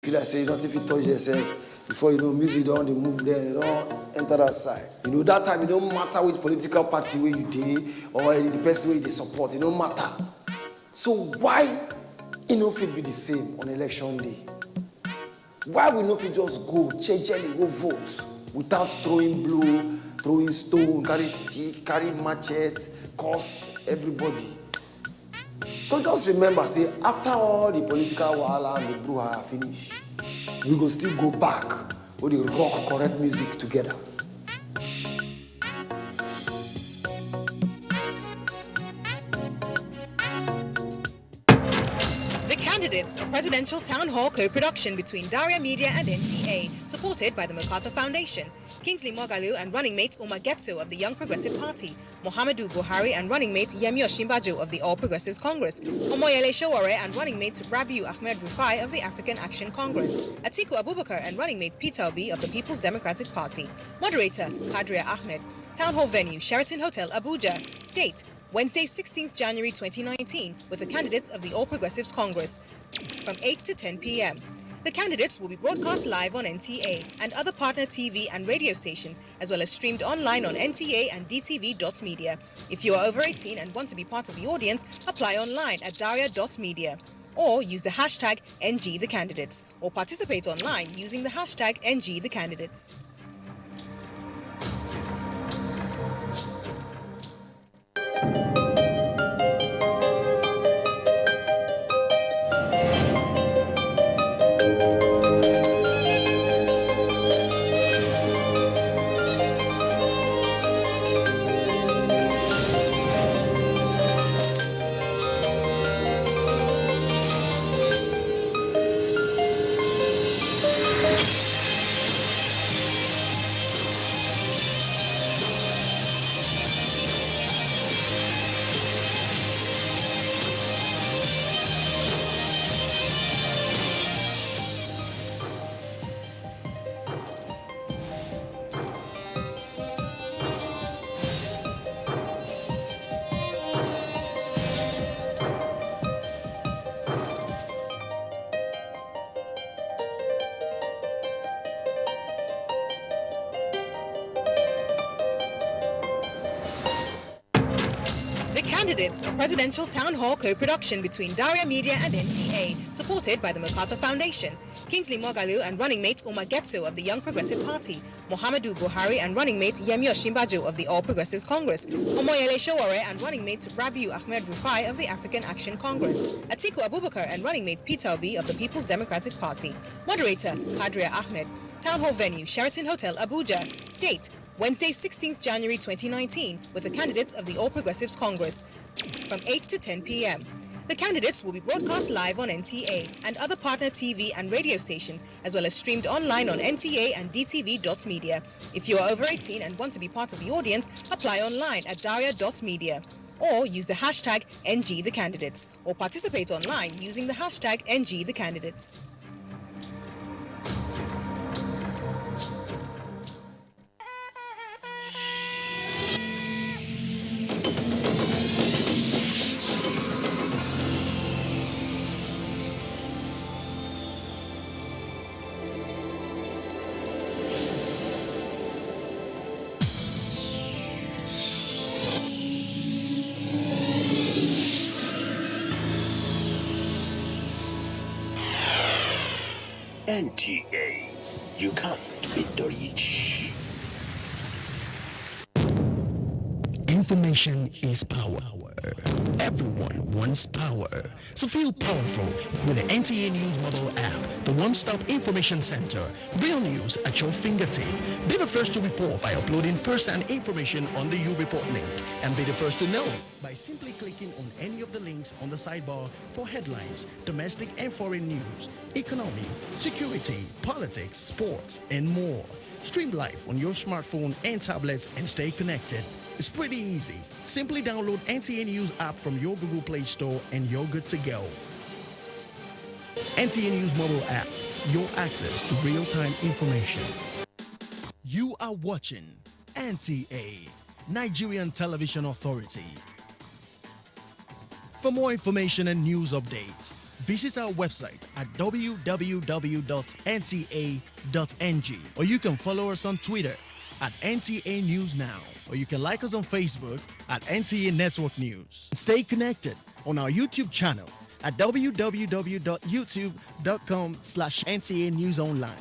Feel like say you don't even touch yourself. Before you know, music don't they move there, they don't enter that side. You know, that time it don't matter which political party where you did or the person where they support, it don't matter. So why it no fit be the same on election day? Why we no fit just go, jelly, go vote without throwing blow, throwing stone, carry stick, carry machete, curse everybody? So just remember, say, after all the political wahala and the brouhaha finish, we go still go back with the rock correct music together. A presidential town hall co-production between Daria Media and NTA, supported by the MacArthur Foundation. Kingsley Moghalu and running mate Umar Getso of the Young Progressive Party, Muhammadu Buhari and running mate Yemi Osinbajo of the All Progressives Congress, Omoyele Sowore and running mate Rabiu Ahmed Rufai of the African Action Congress, Atiku Abubakar and running mate Peter Obi of the People's Democratic Party. Moderator Kadria Ahmed. Town hall venue Sheraton Hotel, Abuja. Date Wednesday, 16th January 2019, with the candidates of the All Progressives Congress from 8 to 10 p.m. The candidates will be broadcast live on NTA and other partner TV and radio stations, as well as streamed online on NTA and DTV.media. If you are over 18 and want to be part of the audience, apply online at daria.media. Or use the hashtag NGTheCandidates, or participate online using the hashtag NGTheCandidates. Candidates, a presidential town hall co-production between Daria Media and NTA, supported by the MacArthur Foundation. Kingsley Moghalu and running mate Umar Getso of the Young Progressive Party, Muhammadu Buhari and running mate Yemi Osinbajo of the All Progressives Congress, Omoyele Sowore and running mate Rabiu Ahmed Rufai of the African Action Congress, Atiku Abubakar and running mate Peter Obi of the People's Democratic Party. Moderator Kadria Ahmed. Town hall venue Sheraton Hotel, Abuja. Date Wednesday, 16th January 2019, with the candidates of the All Progressives Congress from 8 to 10 p.m. The candidates will be broadcast live on NTA and other partner TV and radio stations, as well as streamed online on NTA and DTV.media. If you are over 18 and want to be part of the audience, apply online at daria.media. Or use the hashtag NGTheCandidates, or participate online using the hashtag NGTheCandidates. NTA, you can't beat the rich. Information is power. Everyone wants power. So feel powerful with the NTA News mobile app, the one-stop information center. Real news at your fingertip. Be the first to report by uploading first-hand information on the U-Report link, and be the first to know by simply clicking on any of the links on the sidebar for headlines, domestic and foreign news, economy, security, politics, sports, and more. Stream live on your smartphone and tablets and stay connected. It's pretty easy. Simply download NTA News app from your Google Play Store and you're good to go. NTA News mobile app, your access to real-time information. You are watching NTA, Nigerian Television Authority. For more information and news updates, Visit our website at www.nta.ng, or you can follow us on Twitter at NTA News Now, or you can like us on Facebook at NTA Network News. Stay connected on our YouTube channel at www.youtube.com/NTA News Online.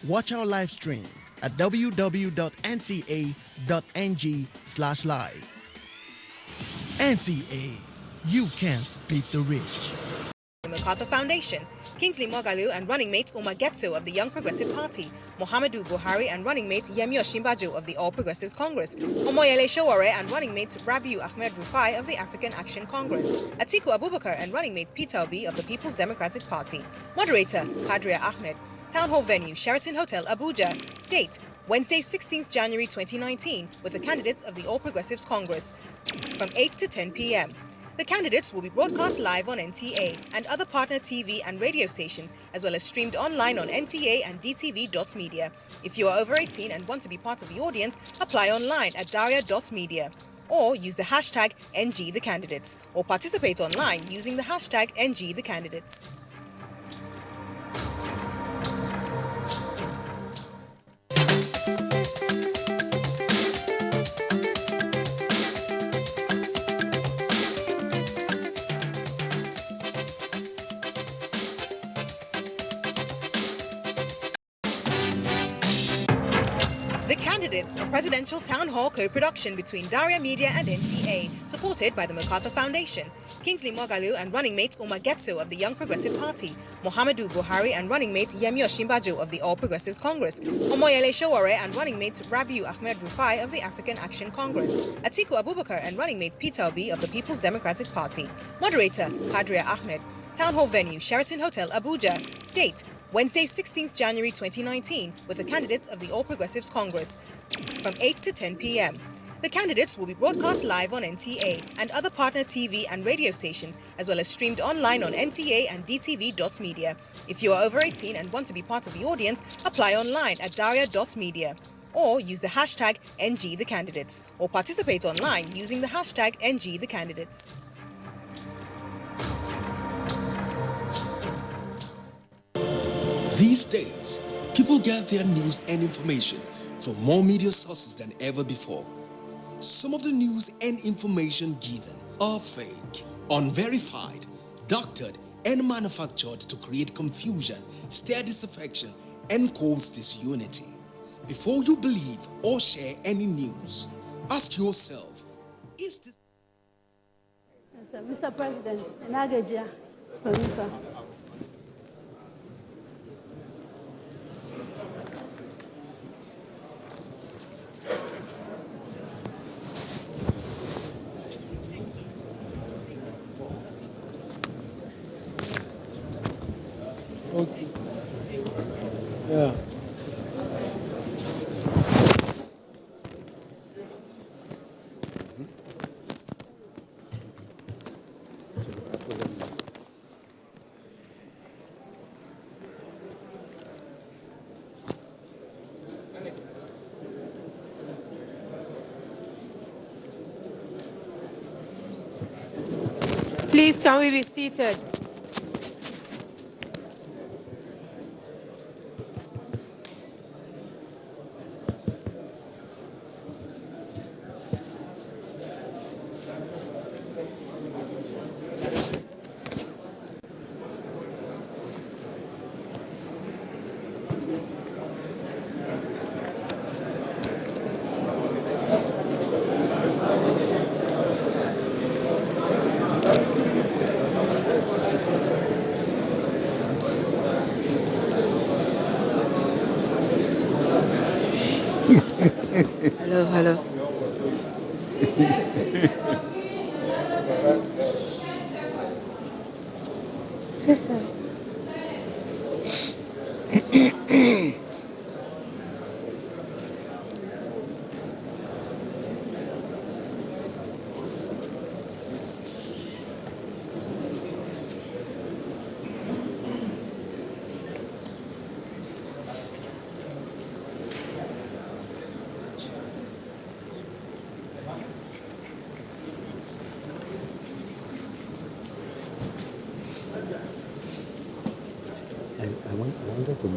Watch our live stream at www.nta.ng/live. NTA, you can't beat the rich. The MacArthur Foundation, Kingsley Moghalu and running mate Umar Getso of the Young Progressive Party, Muhammadu Buhari and running mate Yemi Osinbajo of the All Progressives Congress, Omoyele Sowore and running mate Rabiu Ahmed Rufai of the African Action Congress, Atiku Abubakar and running mate Peter Obi of the People's Democratic Party. Moderator, Kadria Ahmed. Town Hall venue, Sheraton Hotel, Abuja. Date, Wednesday, 16th January 2019, with the candidates of the All Progressives Congress from 8 to 10 p.m. The candidates will be broadcast live on NTA and other partner TV and radio stations, as well as streamed online on NTA and DTV.media. If you are over 18 and want to be part of the audience, apply online at daria.media. Or use the hashtag NGTheCandidates, or participate online using the hashtag NGTheCandidates. The Candidates, a presidential town hall co-production between Daria Media and NTA, supported by the MacArthur Foundation. Kingsley Moghalu and running mate Umar Getso of the Young Progressive Party, Muhammadu Buhari and running mate Yemi Osinbajo of the All Progressives Congress, Omoyele Sowore and running mate Rabiu Ahmed Rufai of the African Action Congress, Atiku Abubakar and running mate Peter Obi of the People's Democratic Party. Moderator, Kadria Ahmed. Town Hall venue, Sheraton Hotel, Abuja. Date, Wednesday, 16th January 2019, with the candidates of the All Progressives Congress from 8 to 10 p.m. The candidates will be broadcast live on NTA and other partner TV and radio stations, as well as streamed online on NTA and DTV.media. If you are over 18 and want to be part of the audience, apply online at daria.media. Or use the hashtag NGTheCandidates, or participate online using the hashtag NGTheCandidates. These days, people get their news and information from more media sources than ever before. Some of the news and information given are fake, unverified, doctored, and manufactured to create confusion, stir disaffection, and cause disunity. Before you believe or share any news, ask yourself, is this... Mr. President, Nigerian, sir. Okay. Yeah. Please, can we be seated? Hello. Sister.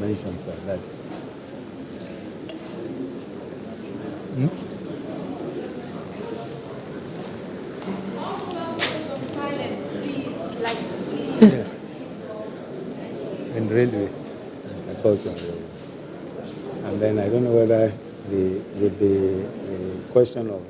mentioned, sir, that Yes. in railway, I called on railway. And then I don't know whether with the question of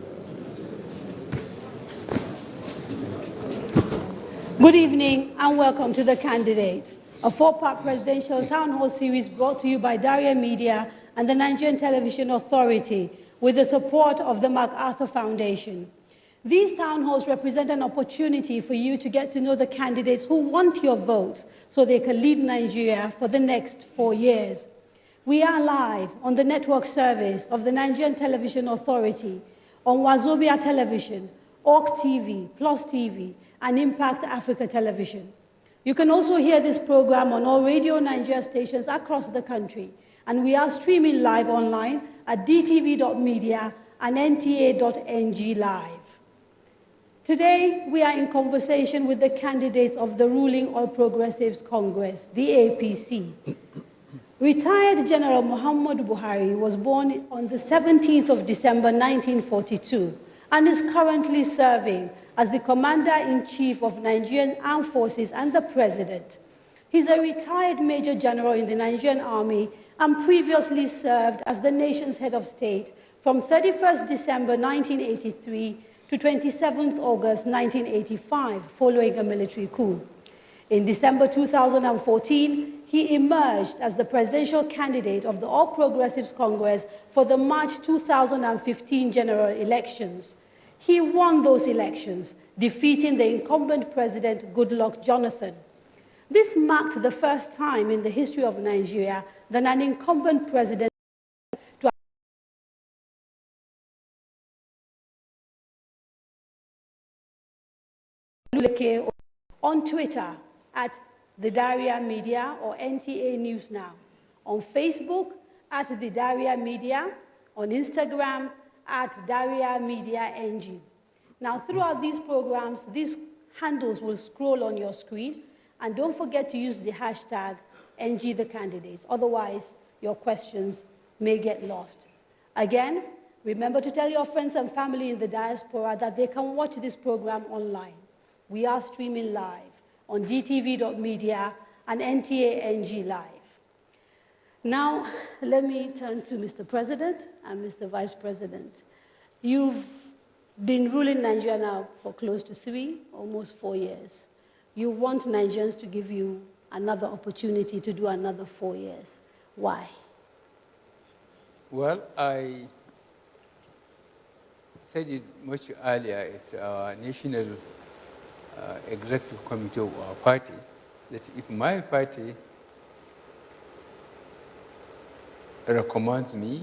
Good evening and welcome to The Candidates, a four-part presidential town hall series brought to you by Daria Media and the Nigerian Television Authority with the support of the MacArthur Foundation. These town halls represent an opportunity for you to get to know the candidates who want your votes so they can lead Nigeria for the next 4 years. We are live on the network service of the Nigerian Television Authority, on Wazobia Television, Orc TV, Plus TV, and Impact Africa Television. You can also hear this program on all Radio Nigeria stations across the country, and we are streaming live online at dtv.media and nta.ng live. Today, we are in conversation with the candidates of the ruling All Progressives Congress, the APC. Retired General Muhammadu Buhari was born on the 17th of December 1942 and is currently serving as the Commander-in-Chief of Nigerian Armed Forces and the President. He's a retired Major General in the Nigerian Army and previously served as the nation's head of state from 31st December 1983 to 27th August 1985, following a military coup. In December 2014, he emerged as the presidential candidate of the All Progressives Congress for the March 2015 general elections. He won those elections, defeating the incumbent president, Goodluck Jonathan. This marked the first time in the history of Nigeria that an incumbent president on Twitter at The Daria Media or NTA News Now, on Facebook at The Daria Media, on Instagram at Daria Media NG. Now, throughout these programs, these handles will scroll on your screen, and don't forget to use the hashtag #NGTheCandidates. Otherwise, your questions may get lost. Again, remember to tell your friends and family in the diaspora that they can watch this program online. We are streaming live on dtv.media and NTA NG Live. Now, let me turn to Mr. President and Mr. Vice President. You've been ruling Nigeria now for close to 3, almost 4 years. You want Nigerians to give you another opportunity to do another 4 years. Why? Well, I said it much earlier at our national executive committee of our party, that if my party recommends me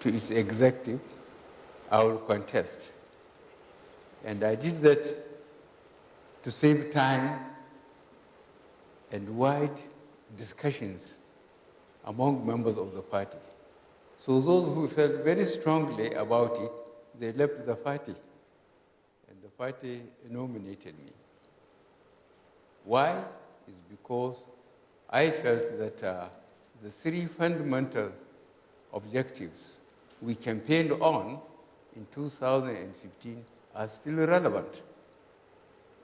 to its executive, I will contest. And I did that to save time and wide discussions among members of the party. So those who felt very strongly about it, they left the party. And the party nominated me. Why? Is because I felt that the 3 fundamental objectives we campaigned on in 2015 are still relevant.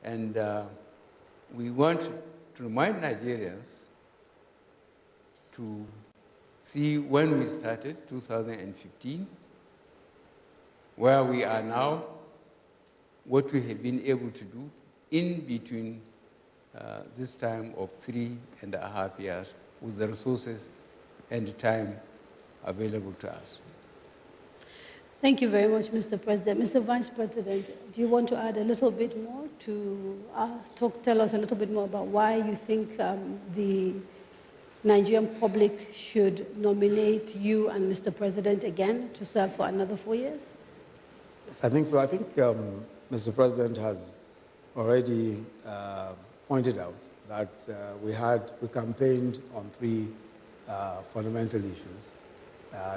And we want to remind Nigerians to see when we started, 2015, where we are now, what we have been able to do in between this time of 3.5 years with the resources and the time available to us. Thank you very much, Mr. President. Mr. Vice President, do you want to add a little bit more to tell us a little bit more about why you think the Nigerian public should nominate you and Mr. President again to serve for another 4 years? Yes, I think so. I think Mr. President has already pointed out that we campaigned on 3 fundamental issues,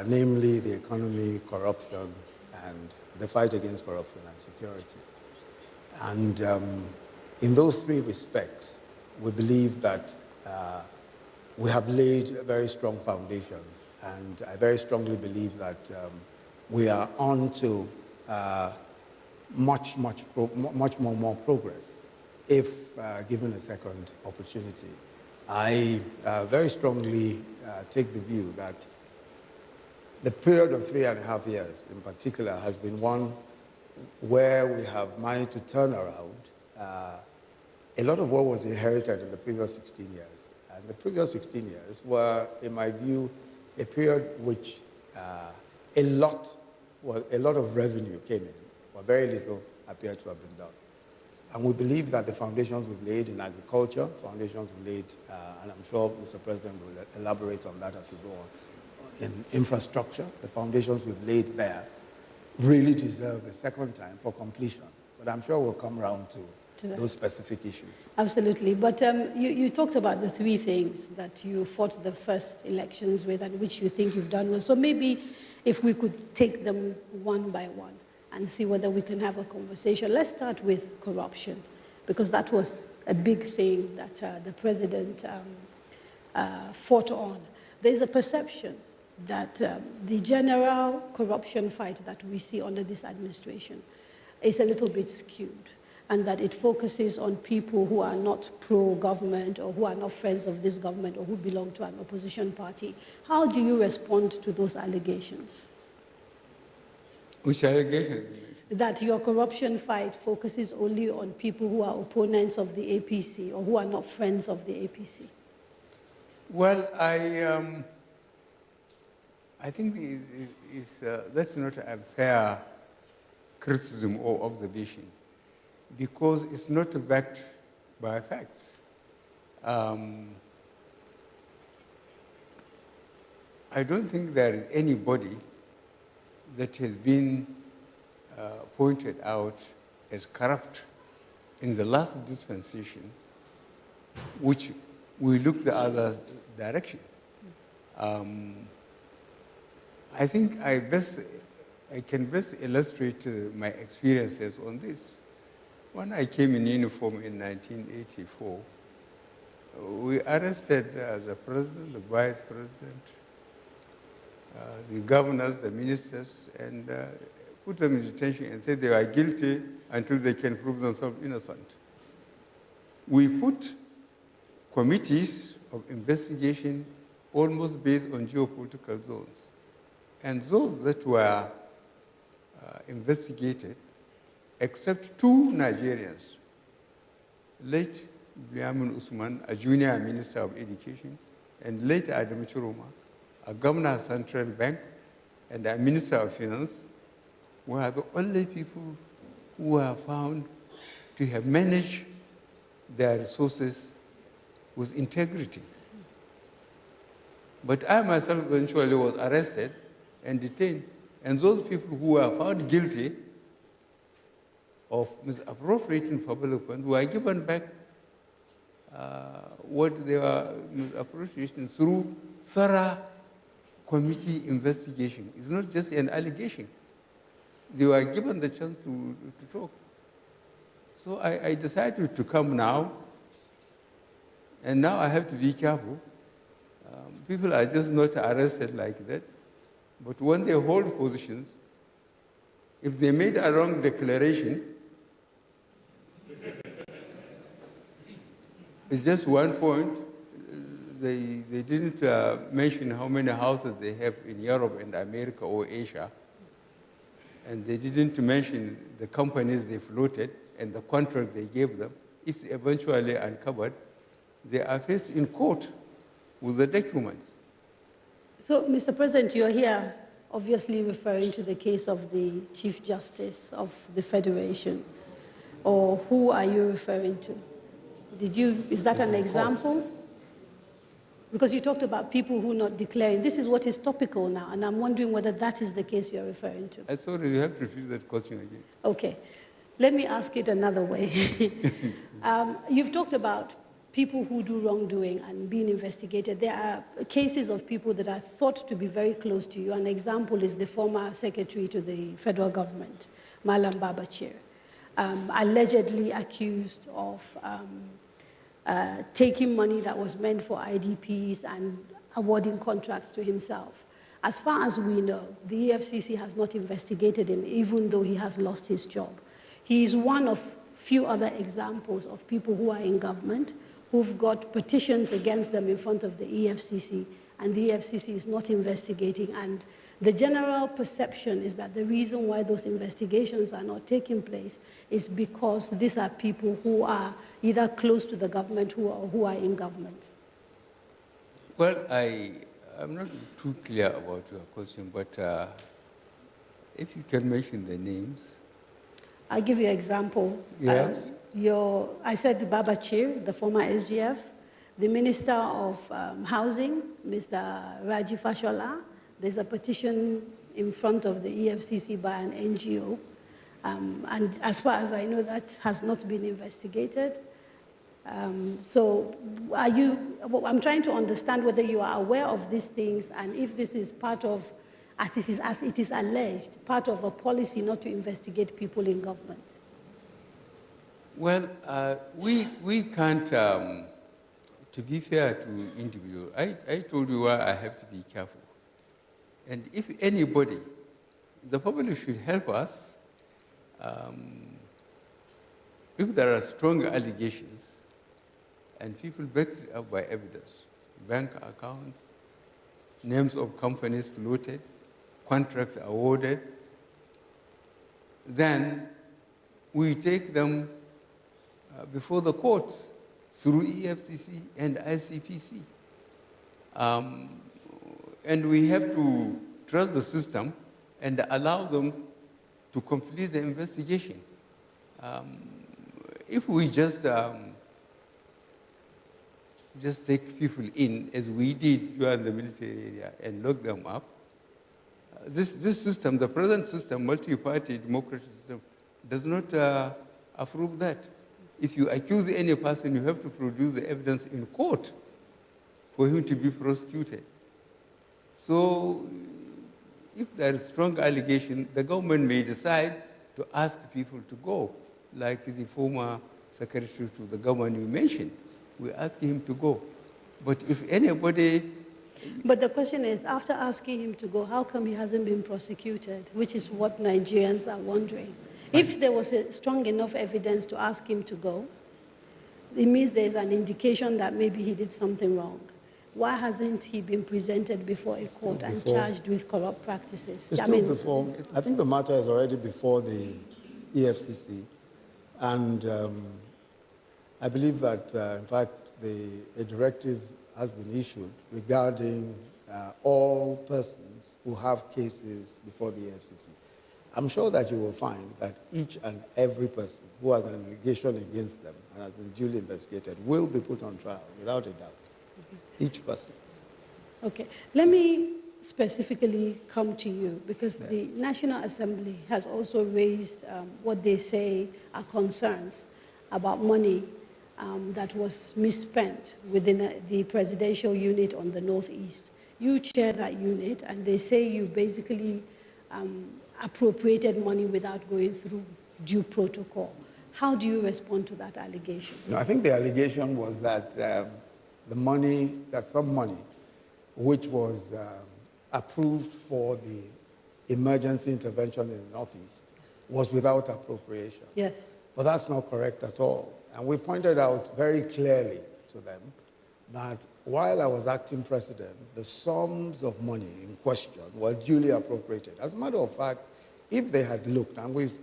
namely the economy, corruption, and the fight against corruption and security. And in those 3 respects, we believe that we have laid very strong foundations, and I very strongly believe that we are on to much more progress if given a second opportunity. I very strongly take the view that the period of 3.5 years in particular has been one where we have managed to turn around a lot of what was inherited in the previous 16 years. And the previous 16 years were, in my view, a period which a lot of revenue came in, but very little appeared to have been done. And we believe that the foundations we've laid in agriculture, foundations we've laid, and I'm sure Mr. President will elaborate on that as we go on, in infrastructure, the foundations we've laid there really deserve a second time for completion. But I'm sure we'll come around to those specific issues. Absolutely. But you talked about the three things that you fought the first elections with and which you think you've done well. So maybe if we could take them one by one and see whether we can have a conversation. Let's start with corruption, because that was a big thing that the president fought on. There's a perception that the general corruption fight that we see under this administration is a little bit skewed, and that it focuses on people who are not pro-government or who are not friends of this government or who belong to an opposition party. How do you respond to those allegations? Which allegations? That your corruption fight focuses only on people who are opponents of the APC or who are not friends of the APC. Well, I think that's not a fair criticism or observation, because it's not backed by facts. I don't think there is anybody that has been pointed out as corrupt in the last dispensation, which we look the other direction. I think I can best illustrate my experiences on this. When I came in uniform in 1984, we arrested the president, the vice president, the governors, the ministers, and put them in detention and said they are guilty until they can prove themselves innocent. We put committees of investigation almost based on geopolitical zones. And those that were investigated, except two Nigerians, late Biamun Usman, a junior minister of education, and late Adam Chiroma, a governor of Central Bank, and a minister of finance, were the only people who were found to have managed their resources with integrity. But I myself eventually was arrested and detained, and those people who were found guilty of misappropriating public funds were given back what they were misappropriating through thorough committee investigation. It's not just an allegation. They were given the chance to talk. So I decided to come now, and now I have to be careful. People are just not arrested like that. But when they hold positions, if they made a wrong declaration, it's just one point. They didn't mention how many houses they have in Europe and America or Asia. And they didn't mention the companies they floated and the contract they gave them. It's eventually uncovered. They are faced in court with the documents. So, Mr. President, you're here obviously referring to the case of the Chief Justice of the Federation. Or who are you referring to? Is that an example? Because you talked about people who are not declaring. This is what is topical now, and I'm wondering whether that is the case you're referring to. I thought you have to repeat that question again. Okay. Let me ask it another way. You've talked about people who do wrongdoing and being investigated. There are cases of people that are thought to be very close to you. An example is the former secretary to the federal government, Malam Babachir, allegedly accused of taking money that was meant for IDPs and awarding contracts to himself. As far as we know, the EFCC has not investigated him, even though he has lost his job. He is one of few other examples of people who are in government, who've got petitions against them in front of the EFCC, and the EFCC is not investigating. And the general perception is that the reason why those investigations are not taking place is because these are people who are either close to the government or who are in government. Well, I'm not too clear about your question, but if you can mention the names. I'll give you an example. Yes. I said Babachir, the former SGF, the Minister of Housing, Mr. Raji Fashola. There's a petition in front of the EFCC by an NGO. And as far as I know, that has not been investigated. So I'm trying to understand whether you are aware of these things and if this is part of, as it is alleged, part of a policy not to investigate people in government. Well, we can't, to be fair to individuals, I told you why I have to be careful. And if anybody, the public should help us, if there are strong allegations, and people backed it up by evidence, bank accounts, names of companies floated, contracts awarded, then we take them before the courts through EFCC and ICPC. And we have to trust the system and allow them to complete the investigation. If we just take people in, as we did during the military area, and lock them up, this system, the present system, multi-party democratic system, does not approve that. If you accuse any person, you have to produce the evidence in court for him to be prosecuted. So if there is strong allegation, the government may decide to ask people to go, like the former secretary to the government you mentioned. We ask him to go. But if anybody... But the question is, after asking him to go, how come he hasn't been prosecuted? Which is what Nigerians are wondering. If there was a strong enough evidence to ask him to go, it means there's an indication that maybe he did something wrong. Why hasn't he been presented before a court and charged with corrupt practices? It's still before. I think the matter is already before the EFCC. And I believe that, in fact, a directive has been issued regarding all persons who have cases before the EFCC. I'm sure that you will find that each and every person who has an allegation against them and has been duly investigated will be put on trial, without a doubt. Each person. Okay. Let me specifically come to you, because the National Assembly has also raised what they say are concerns about money that was misspent within the presidential unit on the Northeast. You chair that unit, and they say you basically appropriated money without going through due protocol. How do you respond to that allegation? No, I think the allegation was that some money which was approved for the emergency intervention in the Northeast was without appropriation. Yes. But that's not correct at all. And we pointed out very clearly to them that while I was acting president, the sums of money in question were duly appropriated. As a matter of fact, if they had looked, and we've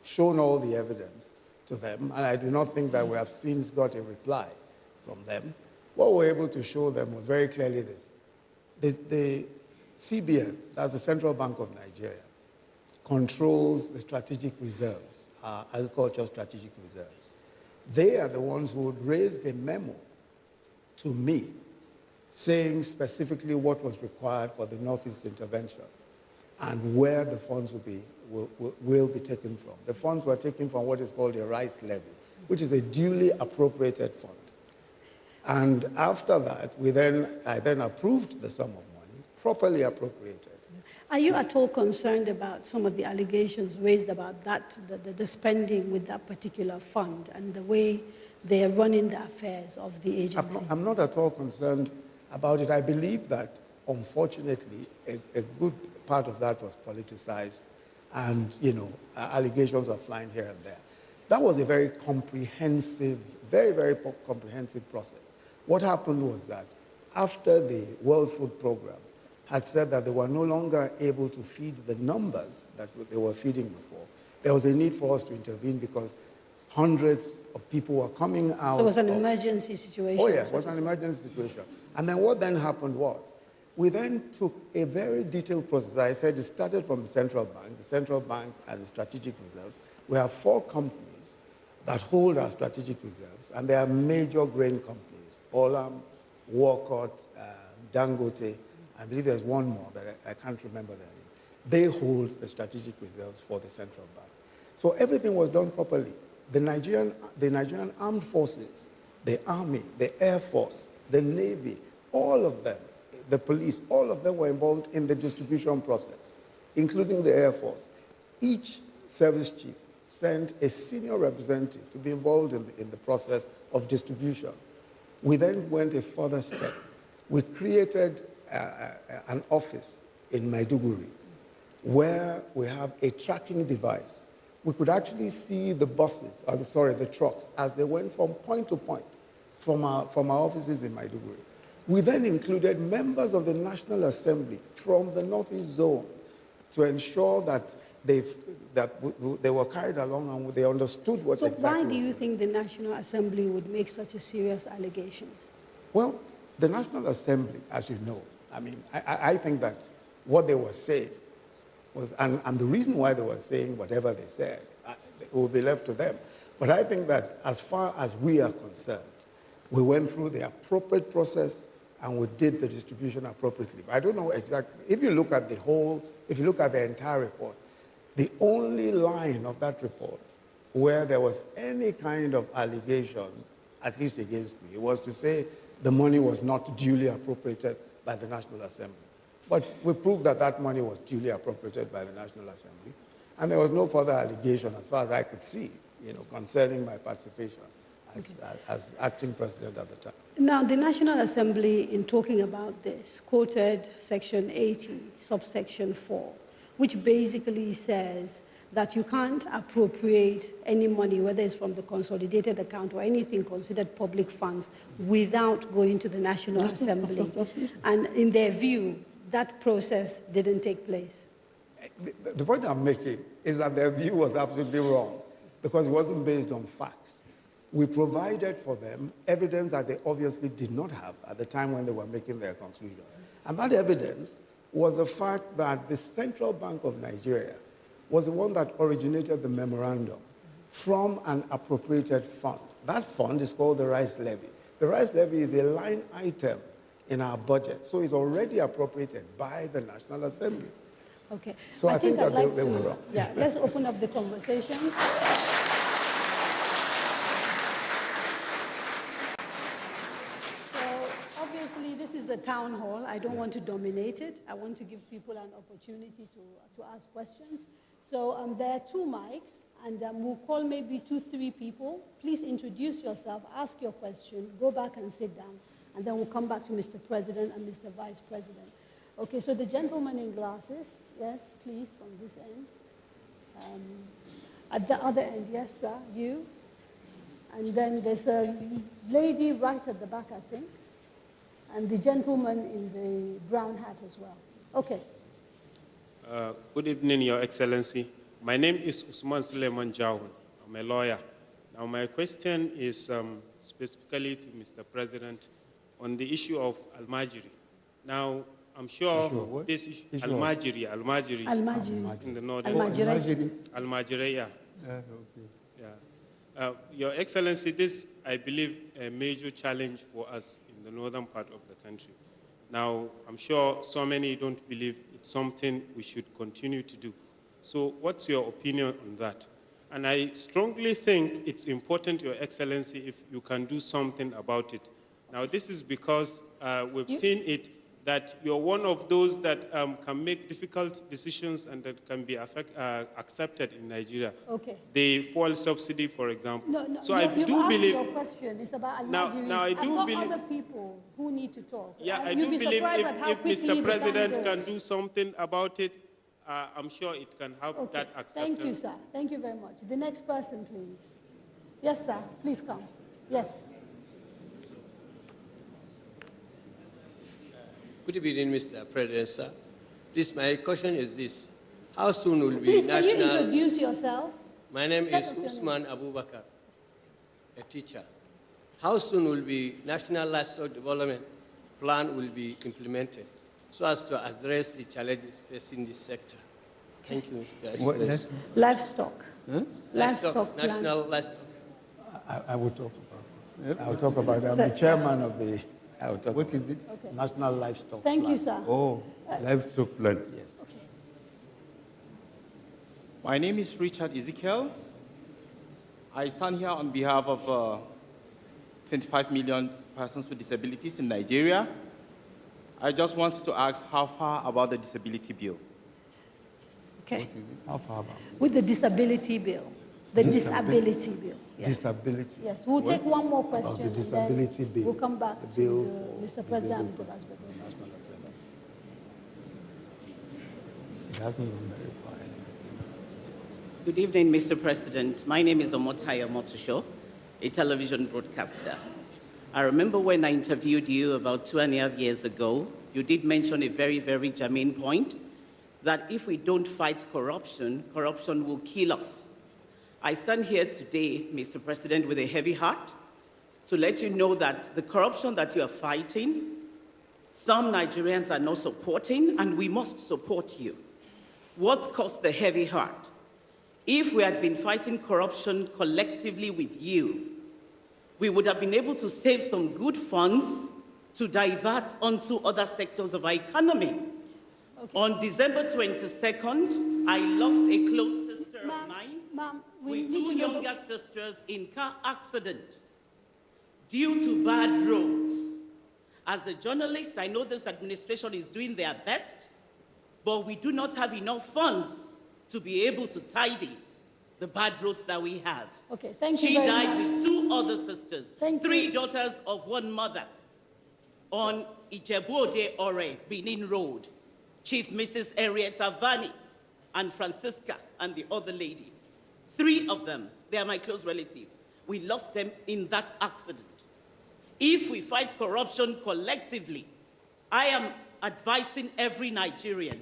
shown all the evidence to them, and I do not think that we have since got a reply from them, what we were able to show them was very clearly this. The CBN, that's the Central Bank of Nigeria, controls the strategic reserves, agricultural strategic reserves. They are the ones who would raise a memo to me saying specifically what was required for the Northeast intervention and where the funds will be taken from. The funds were taken from what is called a rice levy, which is a duly appropriated fund. And after that, I then approved the sum of money, properly appropriated. Are you at all concerned about some of the allegations raised about that, the spending with that particular fund and the way they are running the affairs of the agency? I'm not at all concerned about it. I believe that, unfortunately, a good part of that was politicized, and, allegations are flying here and there. That was a very comprehensive, very comprehensive process. What happened was that after the World Food Program had said that they were no longer able to feed the numbers that they were feeding before, there was a need for us to intervene because hundreds of people were coming out. So it was an emergency situation? Oh, yes, it was an emergency situation. And then what then happened was, we then took a very detailed process. I said it started from the central bank and the strategic reserves. We have 4 companies that hold our strategic reserves, and they are major grain companies: Olam, Walcott, Dangote. I believe there's one more that I can't remember their name. They hold the strategic reserves for the central bank. So everything was done properly. The Nigerian armed forces, the army, the air force, the navy, all of them, the police, all of them were involved in the distribution process, including the air force. Each service chief sent a senior representative to be involved in the process of distribution. We then went a further step. We created an office in Maiduguri where we have a tracking device. We could actually see the buses, the trucks, as they went from point to point from our offices in Maiduguri. We then included members of the National Assembly from the Northeast Zone to ensure that they were carried along and they understood what exactly. So why do you think the National Assembly would make such a serious allegation? Well, the National Assembly, as you know, I think that what they were saying was, and the reason why they were saying whatever they said, it will be left to them. But I think that as far as we are concerned, we went through the appropriate process and we did the distribution appropriately. I don't know exactly. If you look at the entire report, the only line of that report where there was any kind of allegation, at least against me, was to say the money was not duly appropriated by the National Assembly. But we proved that that money was duly appropriated by the National Assembly, and there was no further allegation, as far as I could see, concerning my participation as acting president at the time. Now, the National Assembly, in talking about this, quoted Section 80, subsection 4, which basically says that you can't appropriate any money, whether it's from the consolidated account or anything considered public funds, without going to the National Assembly. And in their view, that process didn't take place. The point I'm making is that their view was absolutely wrong because it wasn't based on facts. We provided for them evidence that they obviously did not have at the time when they were making their conclusion. And that evidence was the fact that the Central Bank of Nigeria was the one that originated the memorandum from an appropriated fund. That fund is called the rice levy. The rice levy is a line item in our budget, so it's already appropriated by the National Assembly. Okay. So I think that they were wrong. Yeah, let's open up the conversation. This is a town hall. I don't want to dominate it. I want to give people an opportunity to ask questions. So there are 2 mics, and we'll call maybe 2-3 people. Please introduce yourself, ask your question, go back and sit down, and then we'll come back to Mr. President and Mr. Vice President. Okay, so the gentleman in glasses, yes, please, from this end. At the other end, yes, sir, you. And then there's a lady right at the back, I think. And the gentleman in the brown hat as well. Okay. Good evening, Your Excellency. My name is Usman Suleiman Jawun. I'm a lawyer. Now, my question is specifically to Mr. President on the issue of Al-Majiri. Now, I'm sure this issue, Al-Majiri in the northern. Al-Majiri, yeah. Okay. Yeah. Your Excellency, this, I believe, a major challenge for us in the northern part of the country. Now, I'm sure so many don't believe it's something we should continue to do. So what's your opinion on that? And I strongly think it's important, Your Excellency, if you can do something about it. Now, this is because we've seen it that you're one of those that can make difficult decisions and that can be accepted in Nigeria. Okay. The fuel subsidy, for example. No, so I do asked believe your question. It's about now I do I've got believe other people who need to talk. Yeah, I You'll do be believe surprised at how if quickly Mr. the President time can goes. do something about it, I'm sure it can help Okay. that acceptance. Thank you, sir. Thank you very much. The next person, please. Yes, sir. Please come. Yes. Good evening, Mr. President, sir. Please, my question is this. How soon will be Please, national... can you introduce yourself? My name Tell is us your Usman Abubakar, a teacher. How soon will be National Livestock Development Plan will be implemented so as to address the challenges facing this sector? Thank you, Mr. President. Livestock. Huh? Livestock plan. National Livestock. I will talk about it. I'll talk about it. I'm the chairman of the National Livestock Thank Plan. you, sir. Oh, livestock plan. Yes. Okay. My name is Richard Ezekiel. I stand here on behalf of 25 million persons with disabilities in Nigeria. I just want to ask how far about the disability bill? Okay. How far about? With the disability bill. The disability bill. Yes. Disability. Yes. We'll take one more question. About the disability and then bill. We'll come back the to bill Mr. President and Mr. Vice President. National Assembly. It hasn't gone very far. Good evening, Mr. President. My name is Omotaya Motosho, a television broadcaster. I remember when I interviewed you about 2.5 years ago, you did mention a very, very germane point, that if we don't fight corruption, corruption will kill us. I stand here today, Mr. President, with a heavy heart to let you know that the corruption that you are fighting, some Nigerians are not supporting, and we must support you. What caused the heavy heart? If we had been fighting corruption collectively with you, we would have been able to save some good funds to divert onto other sectors of our economy. Okay. On December 22nd, I lost a close sister of mine with two younger sisters in car accident due to bad roads. As a journalist, I know this administration is doing their best, but we do not have enough funds to be able to tidy the bad roads that we have. Okay, thank you She very died much. with two other sisters, three daughters of one mother, on Ijebu-Ode Ore, Benin Road. Chief Mrs. Henrietta Vani and Francisca and the other lady. Three of them, they are my close relatives. We lost them in that accident. If we fight corruption collectively, I am advising every Nigerian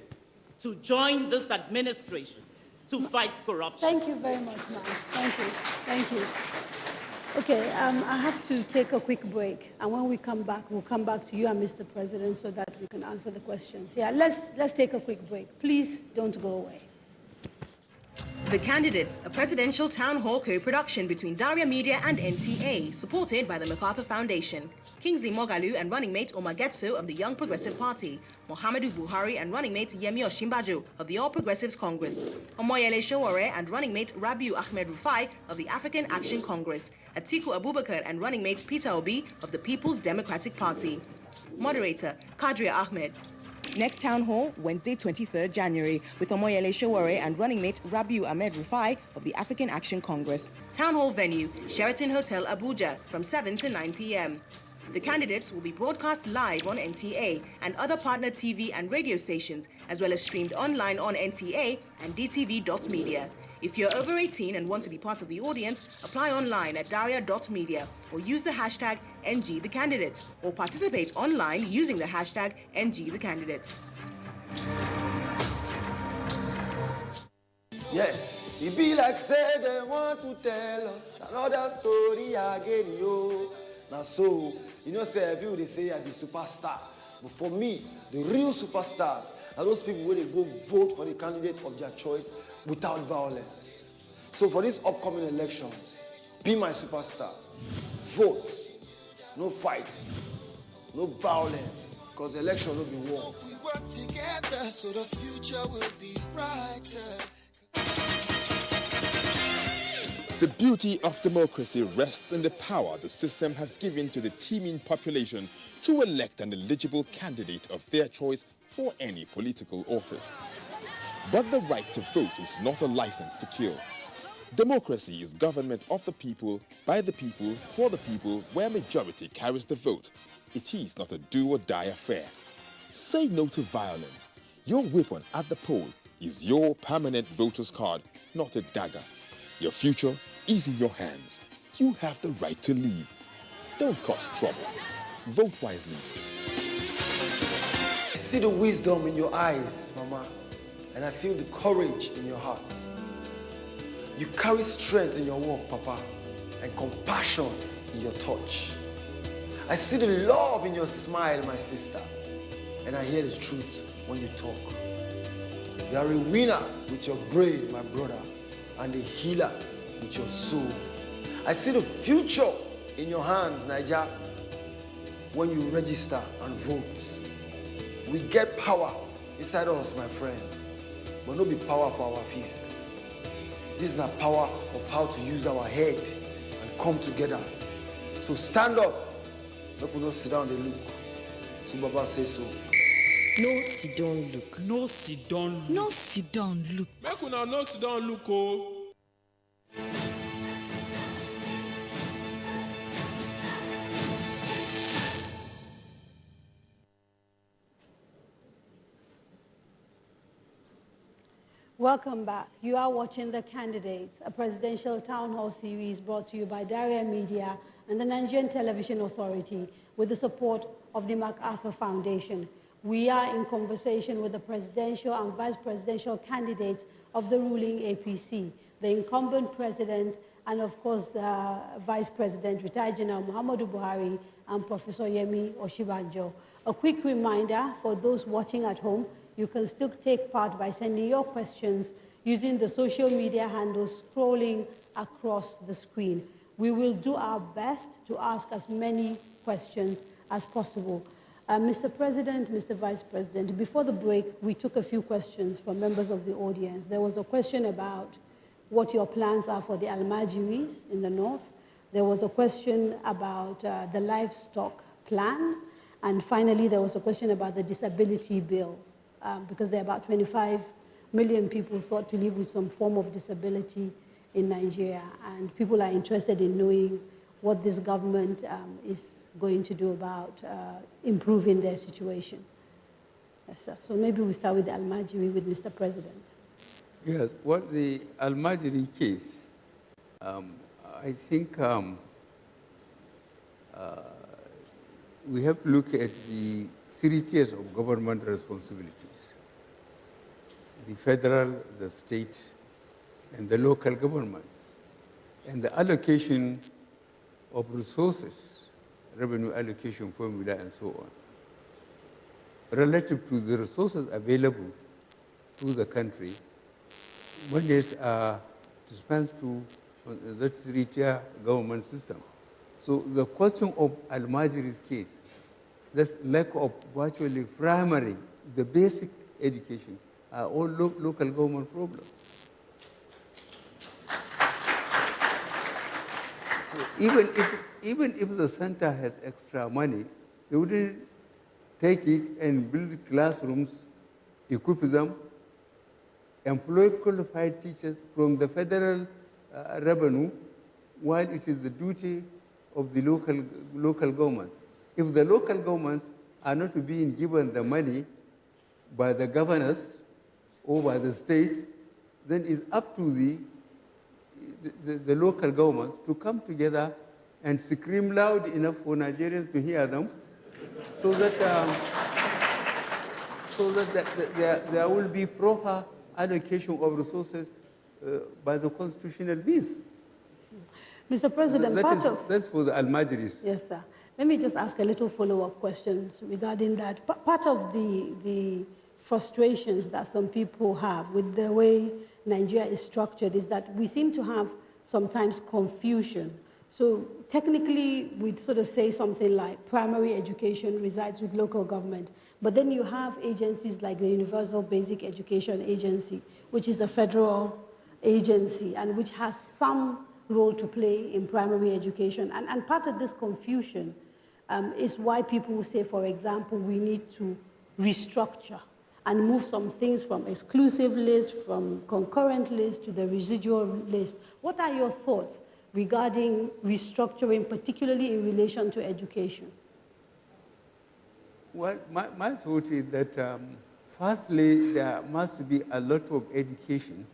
to join this administration to fight corruption. Thank you very much, ma'am. Thank you. Thank you. Okay, I have to take a quick break, and when we come back, we'll come back to you and Mr. President so that we can answer the questions. Yeah, let's take a quick break. Please don't go away. The Candidates, a presidential town hall co-production between Daria Media and NTA, supported by the MacArthur Foundation. Kingsley Moghalu and running mate Omar Getso of the Young Progressive Party, Muhammadu Buhari and running mate Yemi Osinbajo of the All Progressives Congress, Omoyele Sowore and running mate Rabiu Ahmed Rufai of the African Action Congress, Atiku Abubakar and running mate Peter Obi of the People's Democratic Party. Moderator, Kadria Ahmed. Next town hall, Wednesday, 23rd January, with Omoyele Sowore and running mate Rabiu Ahmed Rufai of the African Action Congress. Town hall venue, Sheraton Hotel, Abuja, from 7 to 9 p.m. The candidates will be broadcast live on NTA and other partner TV and radio stations, as well as streamed online on NTA and dtv.media. If you're over 18 and want to be part of the audience, apply online at daria.media or use the hashtag NGTheCandidates or participate online using the hashtag NGTheCandidates. Yes, it be like say they want to tell us another story again, yo. Now so, you know, say people they say I'm the superstar. But for me, the real superstars are those people where they go vote for the candidate of their choice without violence. So for these upcoming elections, be my superstar. Vote. No fights. No violence. Because the election will be won. We work together so the future will be brighter. The beauty of democracy rests in the power the system has given to the teeming population to elect an eligible candidate of their choice for any political office. But the right to vote is not a license to kill. Democracy is government of the people, by the people, for the people, where majority carries the vote. It is not a do-or-die affair. Say no to violence. Your weapon at the poll is your permanent voter's card, not a dagger. Your future is in your hands. You have the right to leave. Don't cause trouble. Vote wisely. I see the wisdom in your eyes, Mama, and I feel the courage in your heart. You carry strength in your walk, Papa, and compassion in your touch. I see the love in your smile, my sister, and I hear the truth when you talk. You are a winner with your brain, my brother, and a healer with your soul. I see the future in your hands, Niger, when you register and vote. We get power inside us, my friend, but not be power for our fists. This is not power of how to use our head and come together. So stand up. Let us not sit down and look. To Baba say so. No sit down look. No sit down look. No sit down look. Make una no sit down look oh. Welcome back. You are watching The Candidates, a presidential town hall series brought to you by Daria Media and the Nigerian Television Authority with the support of the MacArthur Foundation. We are in conversation with the presidential and vice presidential candidates of the ruling APC, the incumbent president and, of course, the vice president, retired General Muhammadu Buhari, and Professor Yemi Osinbajo. A quick reminder for those watching at home, you can still take part by sending your questions using the social media handles scrolling across the screen. We will do our best to ask as many questions as possible. Mr. President, Mr. Vice President, before the break, we took a few questions from members of the audience. There was a question about what your plans are for the Almajiris in the north. There was a question about the livestock plan. And finally, there was a question about the disability bill. Because there are about 25 million people thought to live with some form of disability in Nigeria, and people are interested in knowing what this government is going to do about improving their situation. Yes, sir. So maybe we start with the Almajiri with Mr. President. Yes, what the Almajiri case, I think we have to look at the 3 tiers of government responsibilities: the federal, the state, and the local governments, and the allocation of resources, revenue allocation formula, and so on, relative to the resources available to the country. Monies are dispensed to that 3-tier government system. So the question of Almajiri's case, this lack of virtually primary, the basic education, are all local government problems. So even if the center has extra money, they wouldn't take it and build classrooms, equip them, employ qualified teachers from the federal revenue, while it is the duty of the local governments. If the local governments are not being given the money by the governors or by the state, then it's up to the local governments to come together and scream loud enough for Nigerians to hear them, so that there will be proper allocation of resources by the constitutional means. Mr. President, that's for the Almajiris. Yes, sir. Let me just ask a little follow-up questions regarding that. Part of the frustrations that some people have with the way Nigeria is structured is that we seem to have sometimes confusion. So technically, we'd sort of say something like primary education resides with local government, but then you have agencies like the Universal Basic Education Agency, which is a federal agency and which has some role to play in primary education. And part of this confusion is why people say, for example, we need to restructure and move some things from exclusive list, from concurrent list to the residual list. What are your thoughts regarding restructuring, particularly in relation to education? Well, my thought is that firstly, there must be a lot of education.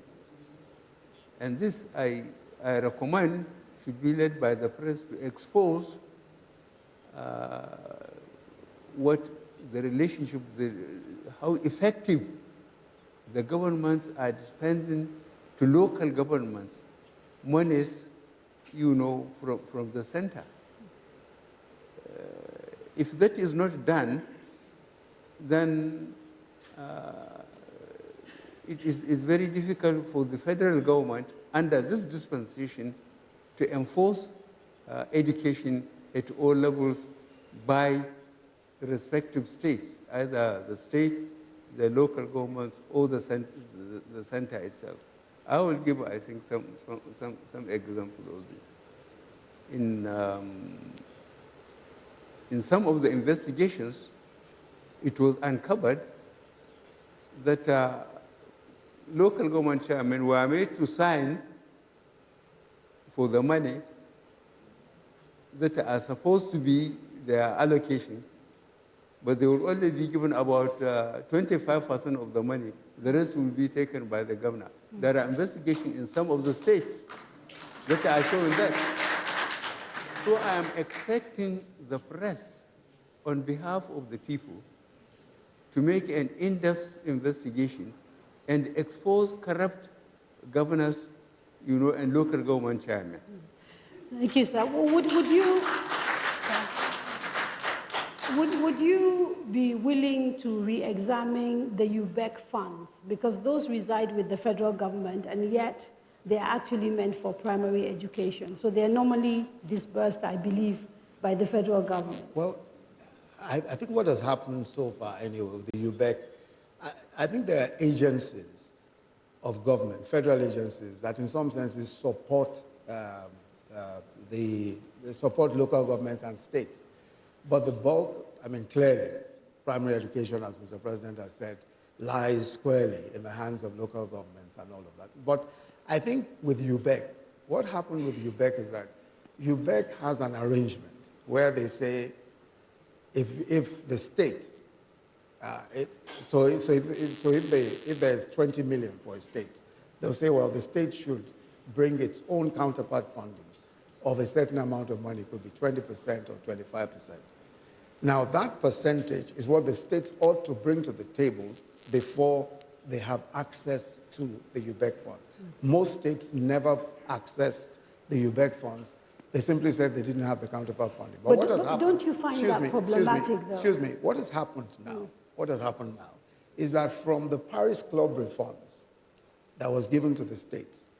And this I recommend should be led by the press to expose what the relationship, how effective the governments are spending to local governments monies, from the center. If that is not done, then it is very difficult for the federal government under this dispensation to enforce education at all levels by the respective states, either the state, the local governments, or the center itself. I will give, I think, some examples of this. In some of the investigations, it was uncovered that local government chairmen were made to sign for the money that are supposed to be their allocation, but they will only be given about 25% of the money. The rest will be taken by the governor. There are investigations in some of the states that are showing that. So I am expecting the press, on behalf of the people, to make an in-depth investigation and expose corrupt governors, and local government chairmen. Thank you, sir. Would you be willing to re-examine the UBEC funds? Because those reside with the federal government, and yet they are actually meant for primary education. So they are normally disbursed, I believe, by the federal government. Well, I think what has happened so far, anyway, with the UBEC, I think there are agencies of government, federal agencies, that in some senses support support local government and states. But the bulk, clearly, primary education, as Mr. President has said, lies squarely in the hands of local governments and all of that. But I think with UBEC, what happened with UBEC is that UBEC has an arrangement where they say if the state, if there's 20 million for a state, they'll say, well, the state should bring its own counterpart funding of a certain amount of money. It could be 20% or 25%. Now, that percentage is what the states ought to bring to the table before they have access to the UBEC fund. Most states never accessed the UBEC funds. They simply said they didn't have the counterpart funding. But what has happened? Don't you find that problematic, though? Excuse me. What has happened now? What has happened now is that from the Paris Club refunds that was given to the states,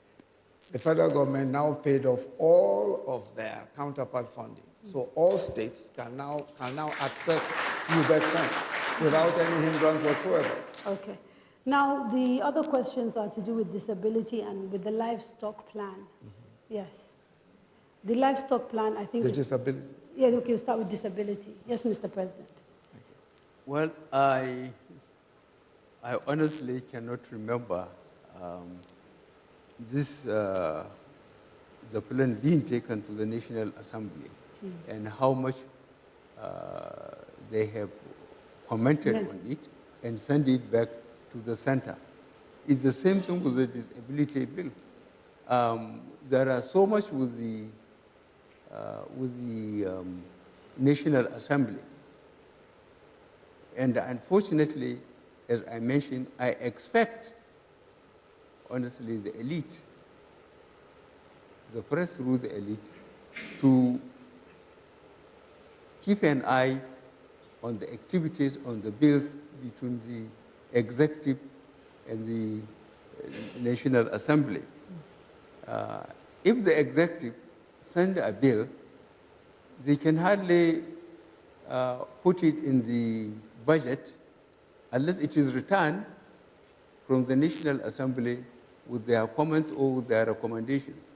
the federal government now paid off all of their counterpart funding. So all states can now access UBEC funds without any hindrance whatsoever. Okay. Now, the other questions are to do with disability and with the livestock plan. Yes. The livestock plan, I think... The disability? Yeah, okay, we'll start with disability. Yes, Mr. President. Well, I honestly cannot remember the plan being taken to the National Assembly and how much they have commented on it and sent it back to the center. It's the same thing with the disability bill. There are so much with the National Assembly. And unfortunately, as I mentioned, I expect, honestly, the elite, the press through the elite, to keep an eye on the activities, on the bills between the executive and the National Assembly. If the executive send a bill, they can hardly put it in the budget unless it is returned from the National Assembly with their comments or their recommendations.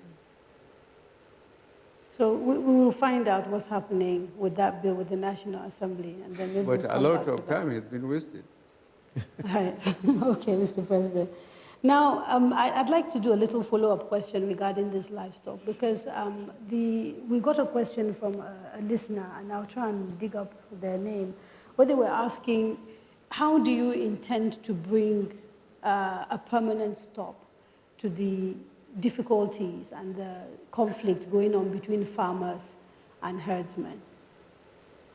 So we will find out what's happening with that bill with the National Assembly, and then maybe But we'll a come lot back to of that. time has been wasted. Right. Okay, Mr. President. Now, I'd like to do a little follow-up question regarding this livestock, because we got a question from a listener, and I'll try and dig up their name, where they were asking, how do you intend to bring a permanent stop to the difficulties and the conflict going on between farmers and herdsmen?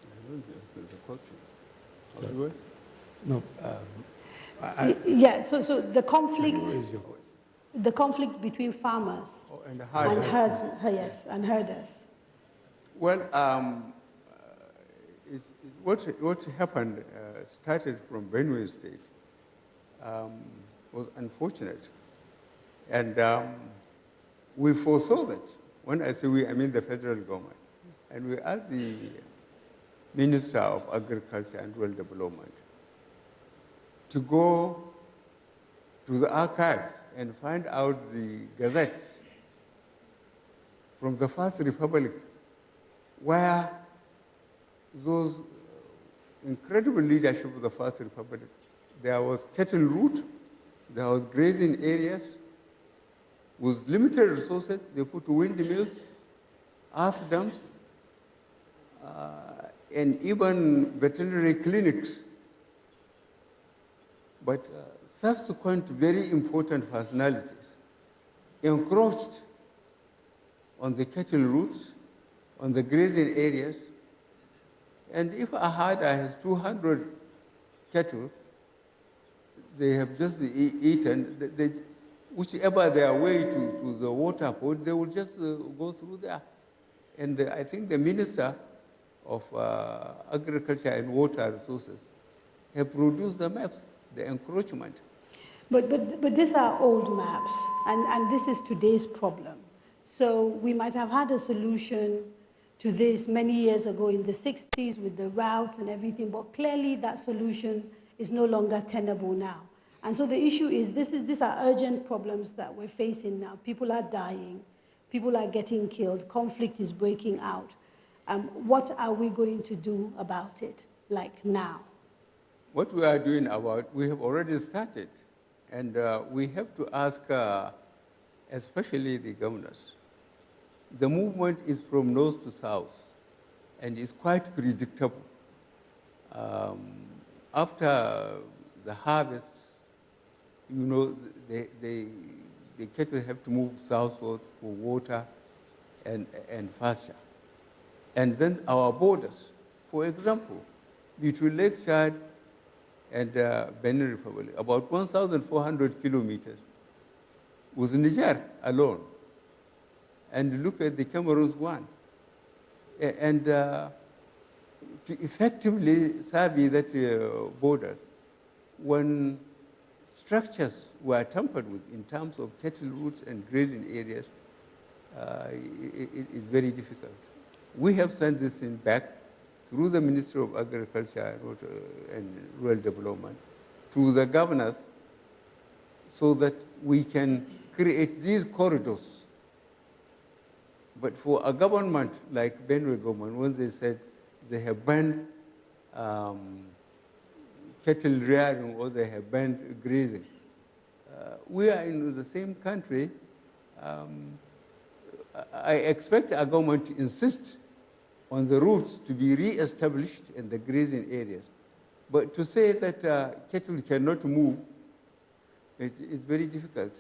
I don't answer the question. No. Yeah, so the conflict, Raise your voice. the conflict between farmers And herdsmen, yes, and herders. Well, what happened started from Benue State was unfortunate. And we foresaw that. When I say we, I mean the federal government. And we asked the Minister of Agriculture and Rural Development to go to the archives and find out the gazettes from the First Republic, where those incredible leadership of the First Republic, there was cattle route, there was grazing areas. With limited resources, they put windmills, earth dams, and even veterinary clinics. But subsequent very important personalities encroached on the cattle routes, on the grazing areas. And if a herder has 200 cattle, they have just eaten, whichever their way to the water point, they will just go through there. And I think the Minister of Agriculture and Water Resources have produced the maps, the encroachment. But these are old maps, and this is today's problem. So we might have had a solution to this many years ago in the 60s with the routes and everything, but clearly that solution is no longer tenable now. And so the issue is, these are urgent problems that we're facing now. People are dying, people are getting killed, conflict is breaking out. What are we going to do about it, like now? What we are doing about, we have already started. And we have to ask, especially the governors. The movement is from north to south, and it's quite predictable. After the harvest, you know, the cattle have to move southward for water and pasture. And then our borders, for example, between Lake Chad and Benin Republic, about 1,400 kilometers with Niger alone. And look at the Cameroon's one. And to effectively survey that border, when structures were tampered with in terms of cattle routes and grazing areas, it is very difficult. We have sent this in back through the Ministry of Agriculture and Rural Development to the governors so that we can create these corridors. But for a government like Benue government, when they said they have banned cattle rearing or they have banned grazing, we are in the same country. I expect our government to insist on the routes to be re-established in the grazing areas. But to say that cattle cannot move, it's very difficult.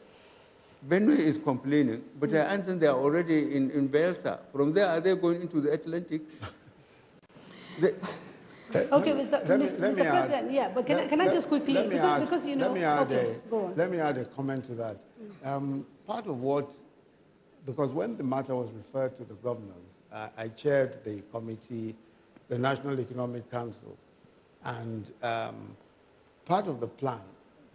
Benue is complaining, but I understand they are already in Bielsa. From there, are they going into the Atlantic? Okay, Mr. President, yeah, but can I just quickly, because you know, go on. Let me add a comment to that. Part of what, because when the matter was referred to the governors, I chaired the committee, the National Economic Council, and part of the plan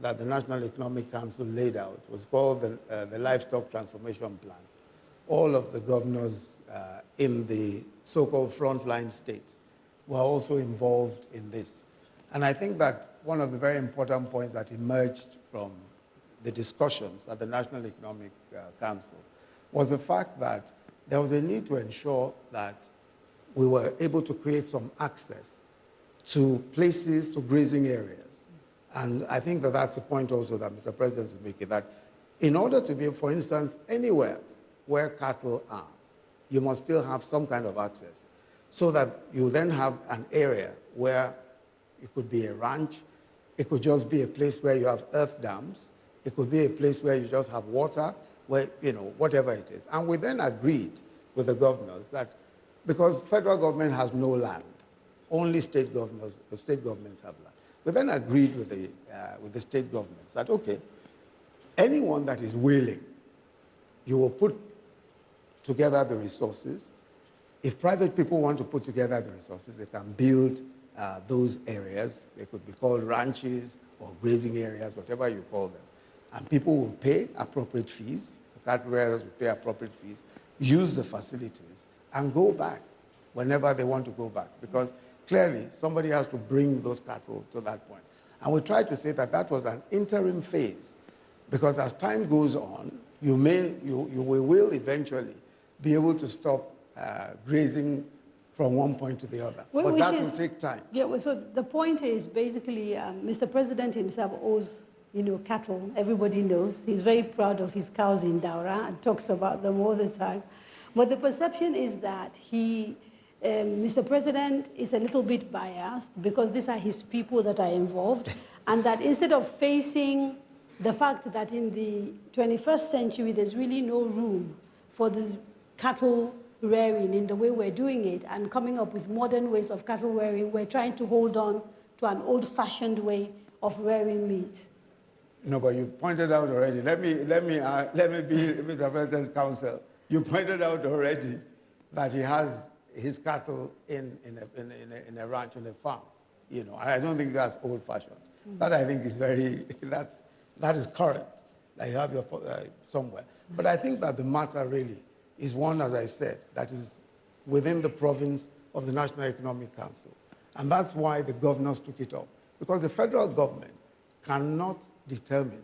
that the National Economic Council laid out was called the Livestock Transformation Plan. All of the governors in the so-called frontline states were also involved in this. And I think that one of the very important points that emerged from the discussions at the National Economic Council was the fact that there was a need to ensure that we were able to create some access to places, to grazing areas. And I think that that's the point also that Mr. President is making, that in order to be, for instance, anywhere where cattle are, you must still have some kind of access, so that you then have an area where it could be a ranch, it could just be a place where you have earth dams, it could be a place where you just have water, where, you know, whatever it is. And we then agreed with the governors that, because federal government has no land, only state governments have land. We then agreed with the state governments that, okay, anyone that is willing, you will put together the resources. If private people want to put together the resources, they can build those areas. They could be called ranches or grazing areas, whatever you call them. And people will pay appropriate fees. The cattle raiders will pay appropriate fees, use the facilities, and go back whenever they want to go back. Because clearly, somebody has to bring those cattle to that point. And we tried to say that that was an interim phase, because as time goes on, you will eventually be able to stop grazing from one point to the other. But that will take time. Yeah, well, so the point is basically Mr. President himself owes, you know, cattle. Everybody knows. He's very proud of his cows in Daura and talks about them all the time. But the perception is that Mr. President is a little bit biased because these are his people that are involved, and that instead of facing the fact that in the 21st century there's really no room for the cattle rearing in the way we're doing it and coming up with modern ways of cattle rearing, we're trying to hold on to an old-fashioned way of rearing meat. No, but you pointed out already. Let me be Mr. President's counsel. You pointed out already that he has his cattle in a ranch, in a farm. You know, I don't think that's old-fashioned. That I think is that is current. That you have your somewhere. But I think that the matter really is one, as I said, that is within the province of the National Economic Council. And that's why the governors took it up. Because the federal government cannot determine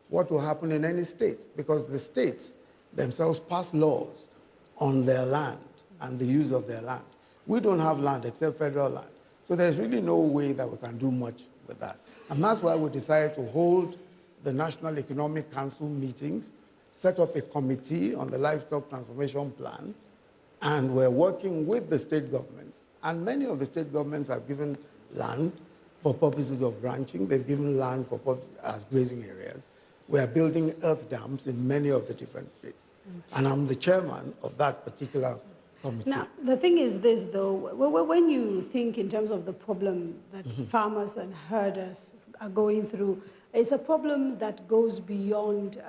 what will happen in any state, because the states themselves pass laws on their land and the use of their land. We don't have land except federal land. So there's really no way that we can do much with that. And that's why we decided to hold the National Economic Council meetings, set up a committee on the livestock transformation plan, and we're working with the state governments. And many of the state governments have given land for purposes of ranching. They've given land for as grazing areas. We are building earth dams in many of the different states. And I'm the chairman of that particular committee. Now, the thing is this, though, when you think in terms of the problem that farmers and herders are going through, it's a problem that goes beyond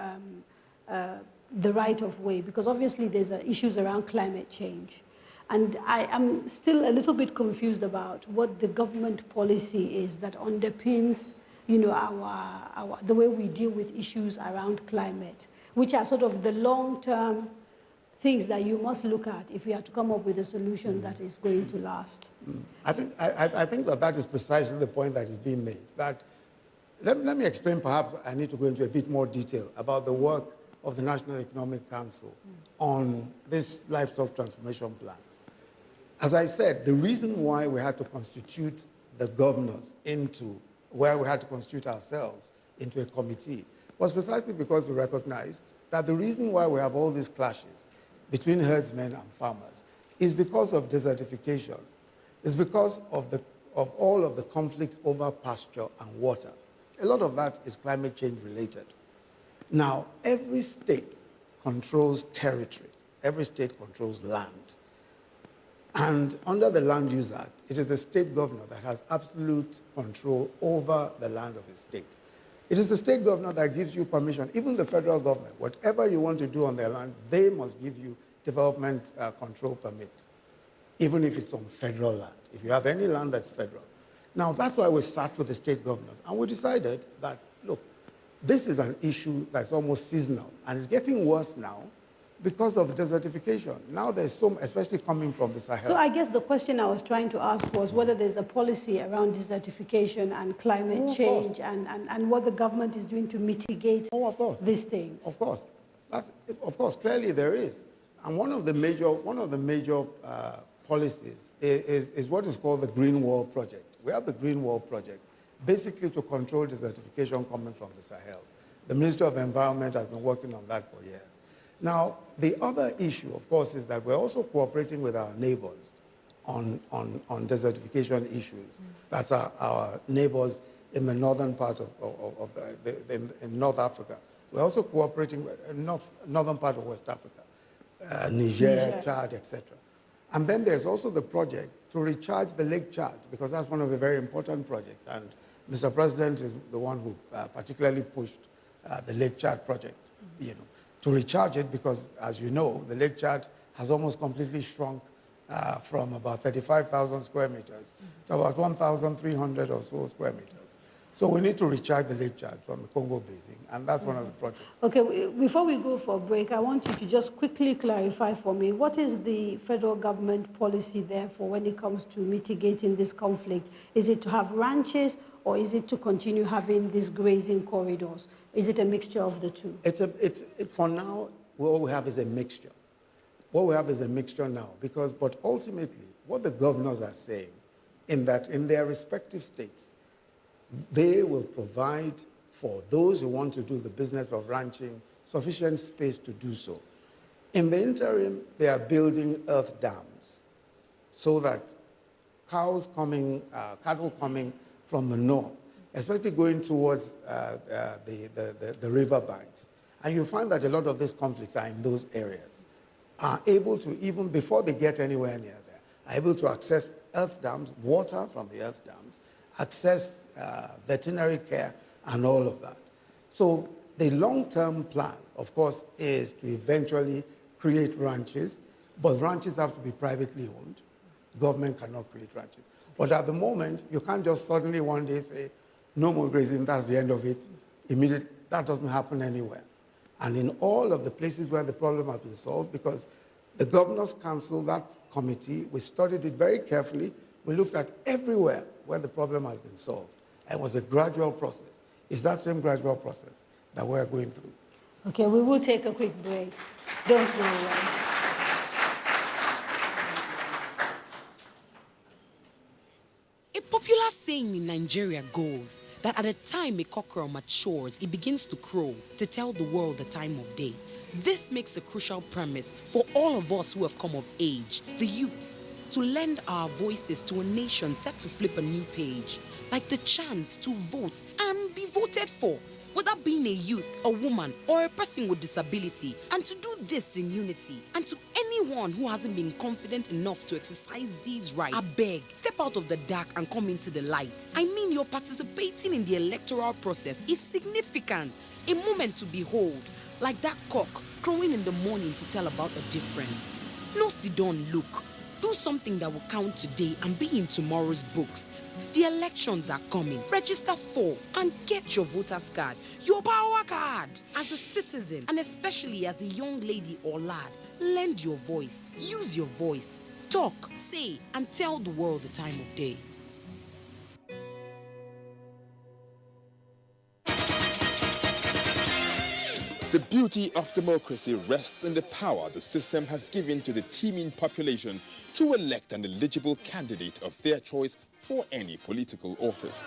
the right of way, because obviously there's issues around climate change. And I am still a little bit confused about what the government policy is that underpins, you know, the way we deal with issues around climate, which are sort of the long-term things that you must look at if you have to come up with a solution that is going to last. I think that is precisely the point that is being made. That let me explain, perhaps I need to go into a bit more detail about the work of the National Economic Council on this livestock transformation plan. As I said, the reason why we had to constitute the governors where we had to constitute ourselves into a committee was precisely because we recognized that the reason why we have all these clashes between herdsmen and farmers is because of desertification. It's because of all of the conflicts over pasture and water. A lot of that is climate change related. Now, every state controls territory. Every state controls land. And under the Land Use Act, it is the state governor that has absolute control over the land of his state. It is the state governor that gives you permission, even the federal government. Whatever you want to do on their land, they must give you development control permit, even if it's on federal land, if you have any land that's federal. Now, that's why we sat with the state governors, and we decided that, look, this is an issue that's almost seasonal, and it's getting worse now because of desertification. Now there's some, especially coming from the Sahel. So I guess the question I was trying to ask was whether there's a policy around desertification and climate change and what the government is doing to mitigate these things. Of course. Of course, clearly there is. And one of the major policies is what is called the Green Wall Project. We have the Green Wall Project, basically to control desertification coming from the Sahel. The Ministry of Environment has been working on that for years. Now, the other issue, of course, is that we're also cooperating with our neighbors on desertification issues. That's our neighbors in the northern part in North Africa. We're also cooperating with northern part of West Africa, Niger, Chad, etc. And then there's also the project to recharge the Lake Chad, because that's one of the very important projects. And Mr. President is the one who particularly pushed the Lake Chad project, to recharge it, because, as you know, the Lake Chad has almost completely shrunk from about 35,000 square meters to about 1,300 or so square meters. So we need to recharge the Lake Chad from the Congo Basin, and that's one of the projects. Okay, before we go for a break, I want you to just quickly clarify for me, what is the federal government policy therefore when it comes to mitigating this conflict? Is it to have ranches, or is it to continue having these grazing corridors? Is it a mixture of the two? For now, what we have is a mixture. What we have is a mixture now, but ultimately, what the governors are saying, in that in their respective states, they will provide for those who want to do the business of ranching sufficient space to do so. In the interim, they are building earth dams so that cattle coming from the north, especially going towards the river banks, and you find that a lot of these conflicts are in those areas, are able to, even before they get anywhere near there, are able to access earth dams, water from the earth dams, access veterinary care, and all of that. So the long-term plan, of course, is to eventually create ranches, but ranches have to be privately owned. Government cannot create ranches. But at the moment, you can't just suddenly one day say, no more grazing, that's the end of it. Immediately, that doesn't happen anywhere. And in all of the places where the problem has been solved, because the Governor's Council, that committee, we studied it very carefully. We looked at everywhere where the problem has been solved. And it was a gradual process. It's that same gradual process that we're going through. Okay, we will take a quick break. Don't go away. A popular saying in Nigeria goes that at the time a cockerel matures, it begins to crow to tell the world the time of day. This makes a crucial premise for all of us who have come of age, the youths, to lend our voices to a nation set to flip a new page, like the chance to vote and be voted for, whether being a youth, a woman, or a person with disability, and to do this in unity. And to anyone who hasn't been confident enough to exercise these rights, I beg, step out of the dark and come into the light. I mean, your participating in the electoral process is significant, a moment to behold, like that cock crowing in the morning to tell about a difference. No sit down, look. Do something that will count today and be in tomorrow's books. The elections are coming. Register for and get your voter's card, your power card. As a citizen, and especially as a young lady or lad, lend your voice, use your voice, talk, say, and tell the world the time of day. The beauty of democracy rests in the power the system has given to the teeming population to elect an eligible candidate of their choice for any political office.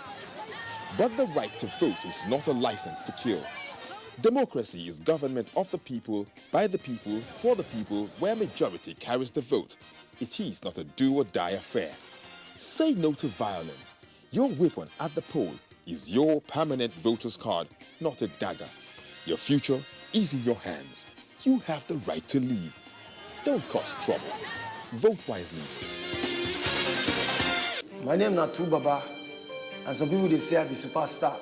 But the right to vote is not a license to kill. Democracy is government of the people, by the people, for the people, where majority carries the vote. It is not a do-or-die affair. Say no to violence. Your weapon at the poll is your permanent voter's card, not a dagger. Your future is in your hands. You have the right to leave. Don't cause trouble. Vote wisely. My name is Natu Baba, and some people they say I be superstar.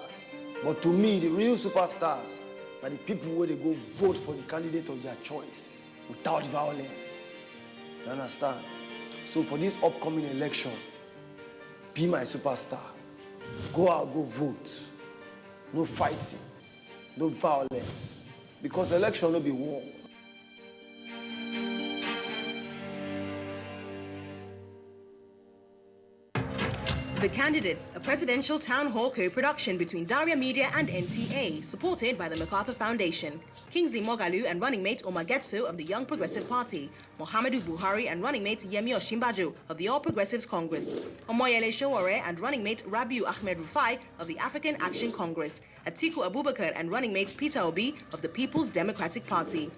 But to me, the real superstars are the people where they go vote for the candidate of their choice without violence. You understand? So for this upcoming election, be my superstar. Go out, go vote. No fighting. No violence, because election will be war. The Candidates, a presidential town hall co-production between Daria Media and NTA, supported by the MacArthur Foundation. Kingsley Moghalu and running mate Omar Getso of the Young Progressive Party, Muhammadu Buhari and running mate Yemi Osinbajo of the All Progressives Congress, Omoyele Sowore and running mate Rabiu Ahmed Rufai of the African Action Congress, Atiku Abubakar and running mate Peter Obi of the People's Democratic Party.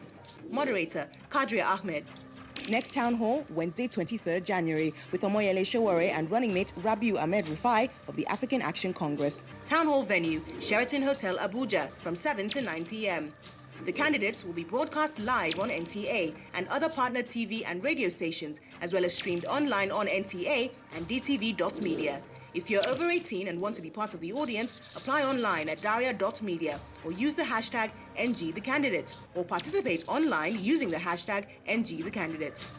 Moderator, Kadria Ahmed. Next town hall, Wednesday, 23rd January, with Omoyele Sowore and running mate Rabiu Ahmed Rufai of the African Action Congress. Town hall venue, Sheraton Hotel, Abuja, from 7 to 9 p.m. The candidates will be broadcast live on NTA and other partner TV and radio stations, as well as streamed online on NTA and dtv.media. If you're over 18 and want to be part of the audience, apply online at daria.media or use the hashtag NGTheCandidates or participate online using the hashtag NGTheCandidates.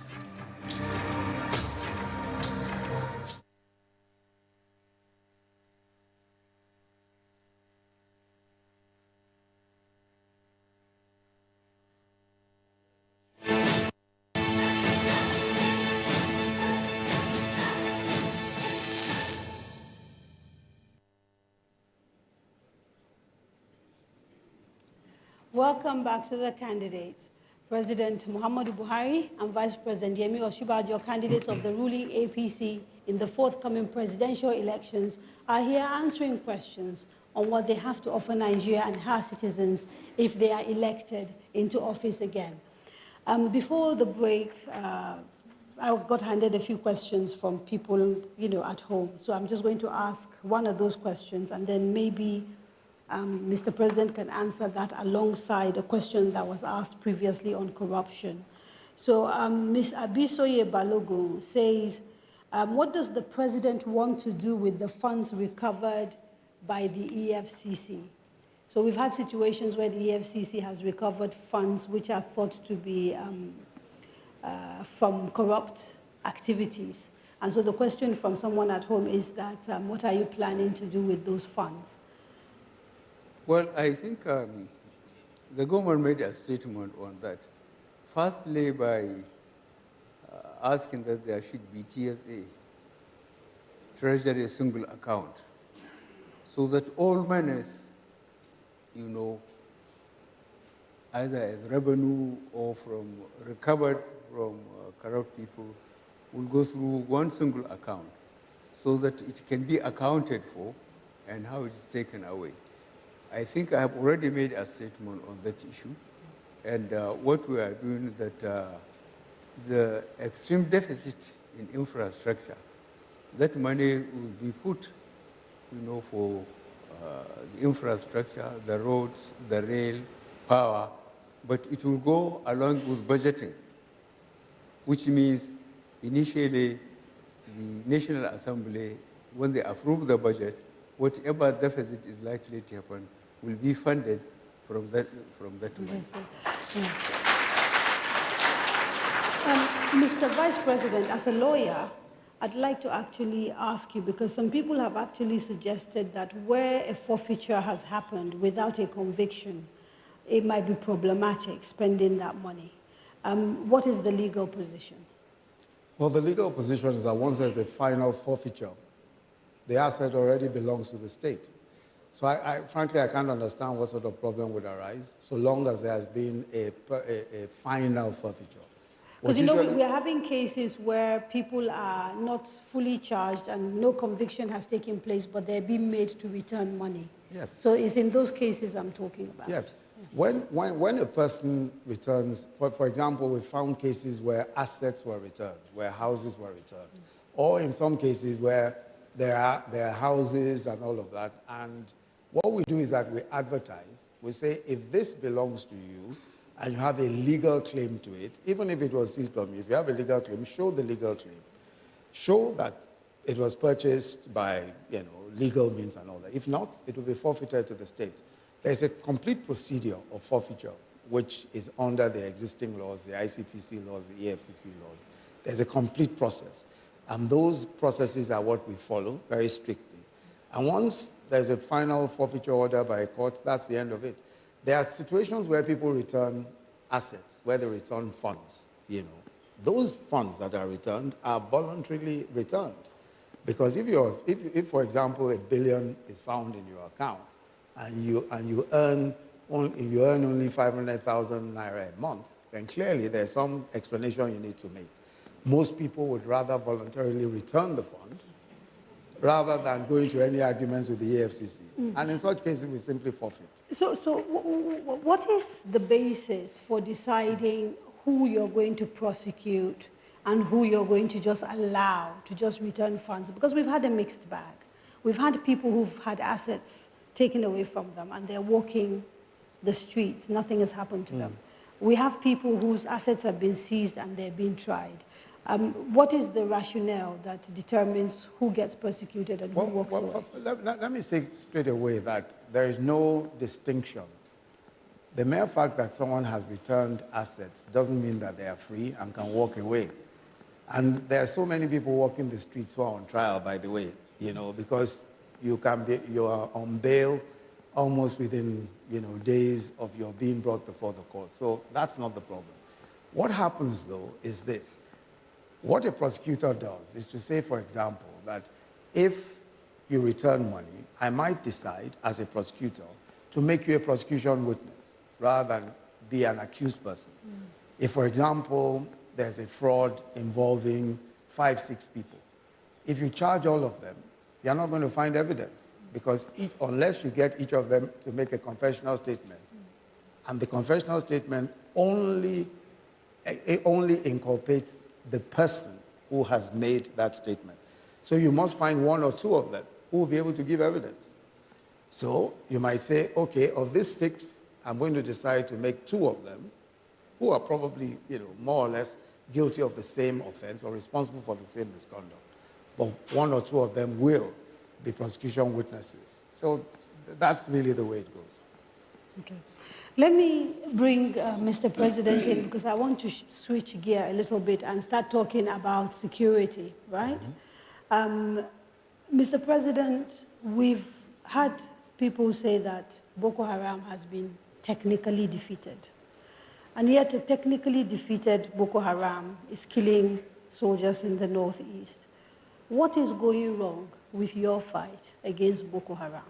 Welcome back to the candidates. President Muhammadu Buhari and Vice President Yemi Osinbajo, candidates of the ruling APC in the forthcoming presidential elections, are here answering questions on what they have to offer Nigeria and her citizens if they are elected into office again. Before the break, I got handed a few questions from people, at home. So I'm just going to ask one of those questions, and then maybe Mr. President can answer that alongside a question that was asked previously on corruption. So Ms. Abisoye Balogun says, what does the President want to do with the funds recovered by the EFCC? So we've had situations where the EFCC has recovered funds which are thought to be from corrupt activities. And so the question from someone at home is that, what are you planning to do with those funds? Well, I think the government made a statement on that. Firstly, by asking that there should be TSA, Treasury Single Account, so that all monies, either as revenue or from recovered from corrupt people, will go through one single account, so that it can be accounted for and how it is taken away. I think I have already made a statement on that issue, and what we are doing is that the extreme deficit in infrastructure, that money will be put, for the infrastructure, the roads, the rail, power, but it will go along with budgeting, which means initially the National Assembly, when they approve the budget, whatever deficit is likely to happen will be funded from that money. Mr. Vice President, as a lawyer, I'd like to actually ask you, because some people have actually suggested that where a forfeiture has happened without a conviction, it might be problematic spending that money. What is the legal position? Well, the legal position is that once there's a final forfeiture, the asset already belongs to the state. So frankly, I can't understand what sort of problem would arise so long as there has been a final forfeiture. Because we are having cases where people are not fully charged and no conviction has taken place, but they're being made to return money. Yes. So it's in those cases I'm talking about. Yes. Yeah. When a person returns, for example, we found cases where assets were returned, where houses were returned, or in some cases where there are houses and all of that. And what we do is that we advertise. We say, if this belongs to you and you have a legal claim to it, even if it was seized from you, if you have a legal claim, show the legal claim. Show that it was purchased by legal means and all that. If not, it will be forfeited to the state. There's a complete procedure of forfeiture, which is under the existing laws, the ICPC laws, the EFCC laws. There's a complete process. And those processes are what we follow very strictly. And once there's a final forfeiture order by a court, that's the end of it. There are situations where people return assets, where they return funds, Those funds that are returned are voluntarily returned. Because if for example, $1 billion is found in your account, and you earn only 500,000 naira a month, then clearly there's some explanation you need to make. Most people would rather voluntarily return the fund rather than go into any arguments with the AFCC. And in such cases, we simply forfeit. So what is the basis for deciding who you're going to prosecute and who you're going to just allow to just return funds? Because we've had a mixed bag. We've had people who've had assets taken away from them and they're walking the streets. Nothing has happened to them. We have people whose assets have been seized and they're being tried. What is the rationale that determines who gets persecuted and who walks away? Let me say straight away that there is no distinction. The mere fact that someone has returned assets doesn't mean that they are free and can walk away. And there are so many people walking the streets who are on trial, by the way, because you are on bail almost within, days of your being brought before the court. So that's not the problem. What happens, though, is this. What a prosecutor does is to say, for example, that if you return money, I might decide as a prosecutor to make you a prosecution witness rather than be an accused person. If, for example, there's a fraud involving 5, 6 people, if you charge all of them, you're not going to find evidence because unless you get each of them to make a confessional statement, and the confessional statement only inculpates the person who has made that statement. So you must find 1 or 2 of them who will be able to give evidence. So you might say, okay, of these 6, I'm going to decide to make 2 of them who are probably, more or less guilty of the same offense or responsible for the same misconduct. But 1 or 2 of them will be prosecution witnesses. So that's really the way it goes. Okay. Let me bring Mr. President in because I want to switch gear a little bit and start talking about security, right? Mr. President, we've had people say that Boko Haram has been technically defeated. And yet a technically defeated Boko Haram is killing soldiers in the northeast. What is going wrong with your fight against Boko Haram?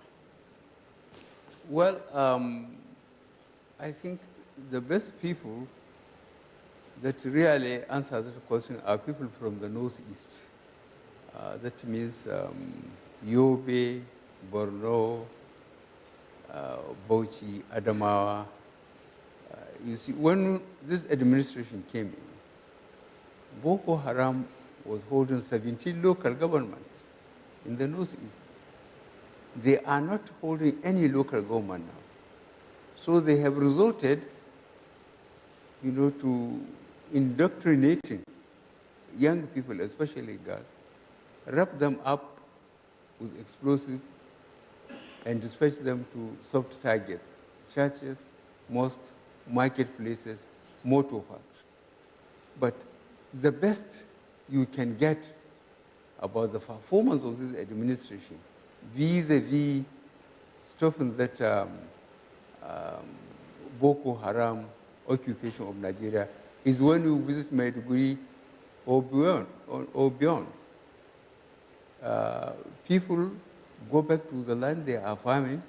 Well, I think the best people that really answer that question are people from the northeast. That means Yobe, Borno, Bauchi, Adamawa. You see, when this administration came in, Boko Haram was holding 17 local governments in the northeast. They are not holding any local government now. So they have resorted, to indoctrinating young people, especially girls, wrap them up with explosives and dispatch them to soft targets, churches, mosques, marketplaces, motor parks. But the best you can get about the performance of this administration vis-a-vis stopping that Boko Haram occupation of Nigeria is when you visit Maiduguri or beyond. People go back to the land they are farming.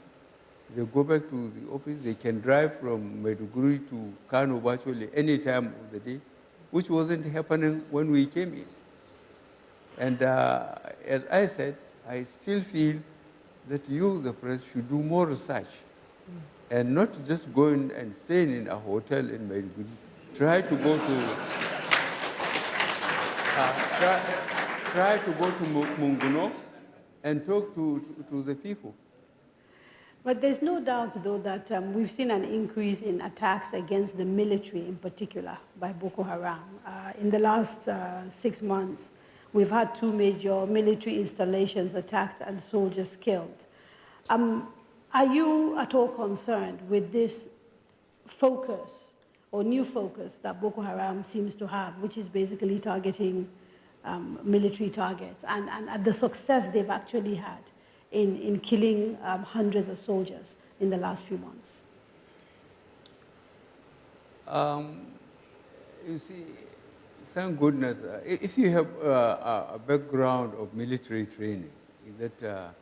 They go back to the office. They can drive from Maiduguri to Kano virtually any time of the day, which wasn't happening when we came in. And as I said, I still feel that you, the press, should do more research and not just going and staying in a hotel in Maiduguri. Try to go to Munguno and talk to the people. But there's no doubt, though, that we've seen an increase in attacks against the military in particular by Boko Haram. In the last 6 months, we've had 2 major military installations attacked and soldiers killed. Are you at all concerned with this focus or new focus that Boko Haram seems to have, which is basically targeting military targets and the success they've actually had in killing hundreds of soldiers in the last few months? You see, thank goodness, if you have a background of military training, is that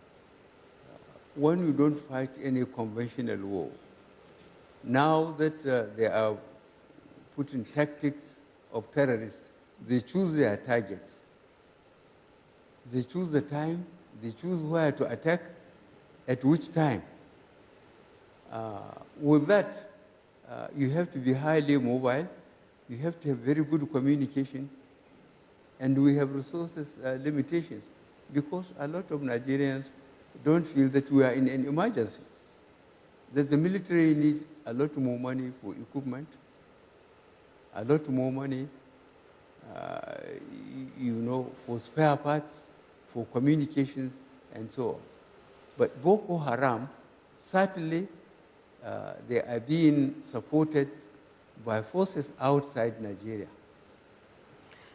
when you don't fight any conventional war, now that they are putting tactics of terrorists, they choose their targets. They choose the time, they choose where to attack, at which time. With that, you have to be highly mobile, you have to have very good communication, and we have resources limitations because a lot of Nigerians don't feel that we are in an emergency, that the military needs a lot more money for equipment, a lot more money, for spare parts, for communications, and so on. But Boko Haram, certainly, they are being supported by forces outside Nigeria.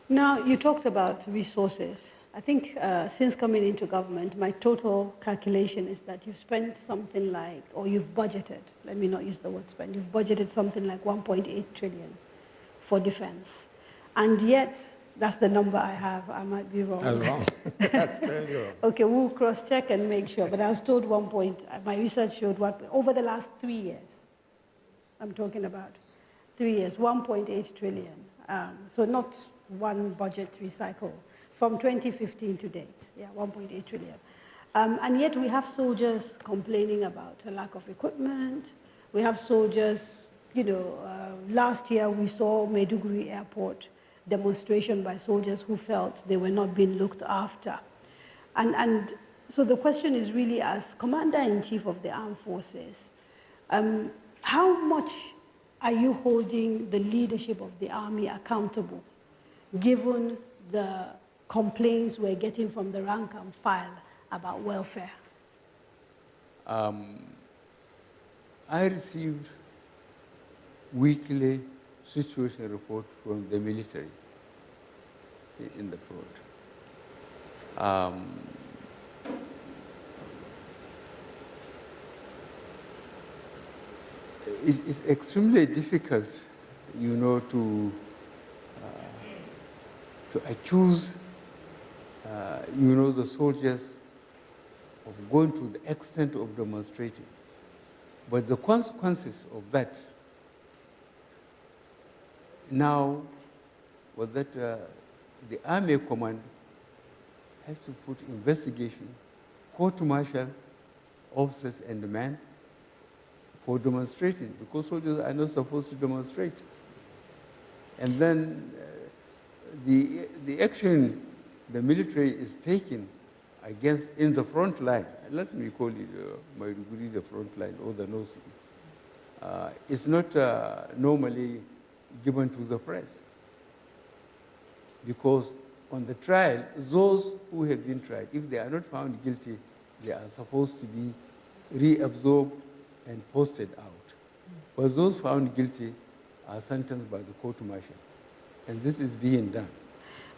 Now, you talked about resources. I think since coming into government, my total calculation is that you've spent something like, or you've budgeted, let me not use the word spend, you've budgeted something like 1.8 trillion for defense. And yet, that's the number I have. I might be wrong. That's wrong. That's very wrong. Okay, we'll cross-check and make sure. But I was told my research showed over the last 3 years, I'm talking about 3 years, 1.8 trillion. So not one budget recycle from 2015 to date. Yeah, 1.8 trillion. And yet we have soldiers complaining about a lack of equipment. We have soldiers, last year we saw Maiduguri Airport demonstration by soldiers who felt they were not being looked after. And so the question is really, as Commander-in-Chief of the Armed Forces, how much are you holding the leadership of the Army accountable, given the complaints we're getting from the rank and file about welfare? I received weekly situation report from the military in the front. It's extremely difficult, to accuse, the soldiers of going to the extent of demonstrating. But the consequences of that now was that the Army Command has to put investigation, court-martial officers and men for demonstrating, because soldiers are not supposed to demonstrate. And then the action the military is taking against in the front line, let me call it Maiduguri the front line or the northeast, is not normally given to the press. Because on the trial, those who have been tried, if they are not found guilty, they are supposed to be reabsorbed and posted out. But those found guilty are sentenced by the court-martial. And this is being done.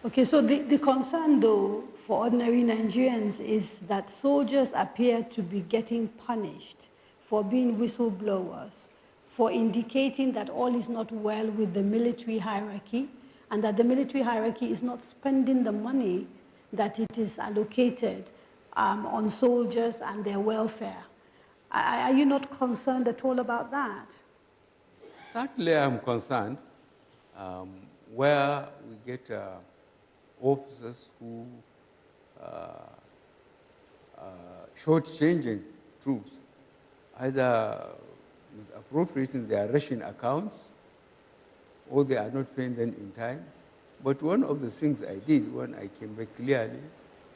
Okay, so the concern, though, for ordinary Nigerians is that soldiers appear to be getting punished for being whistleblowers, for indicating that all is not well with the military hierarchy, and that the military hierarchy is not spending the money that it is allocated on soldiers and their welfare. Are you not concerned at all about that? Certainly I'm concerned. Where we get officers who short-changing troops, either misappropriating their ration accounts or they are not paying them in time. But one of the things I did when I came back clearly,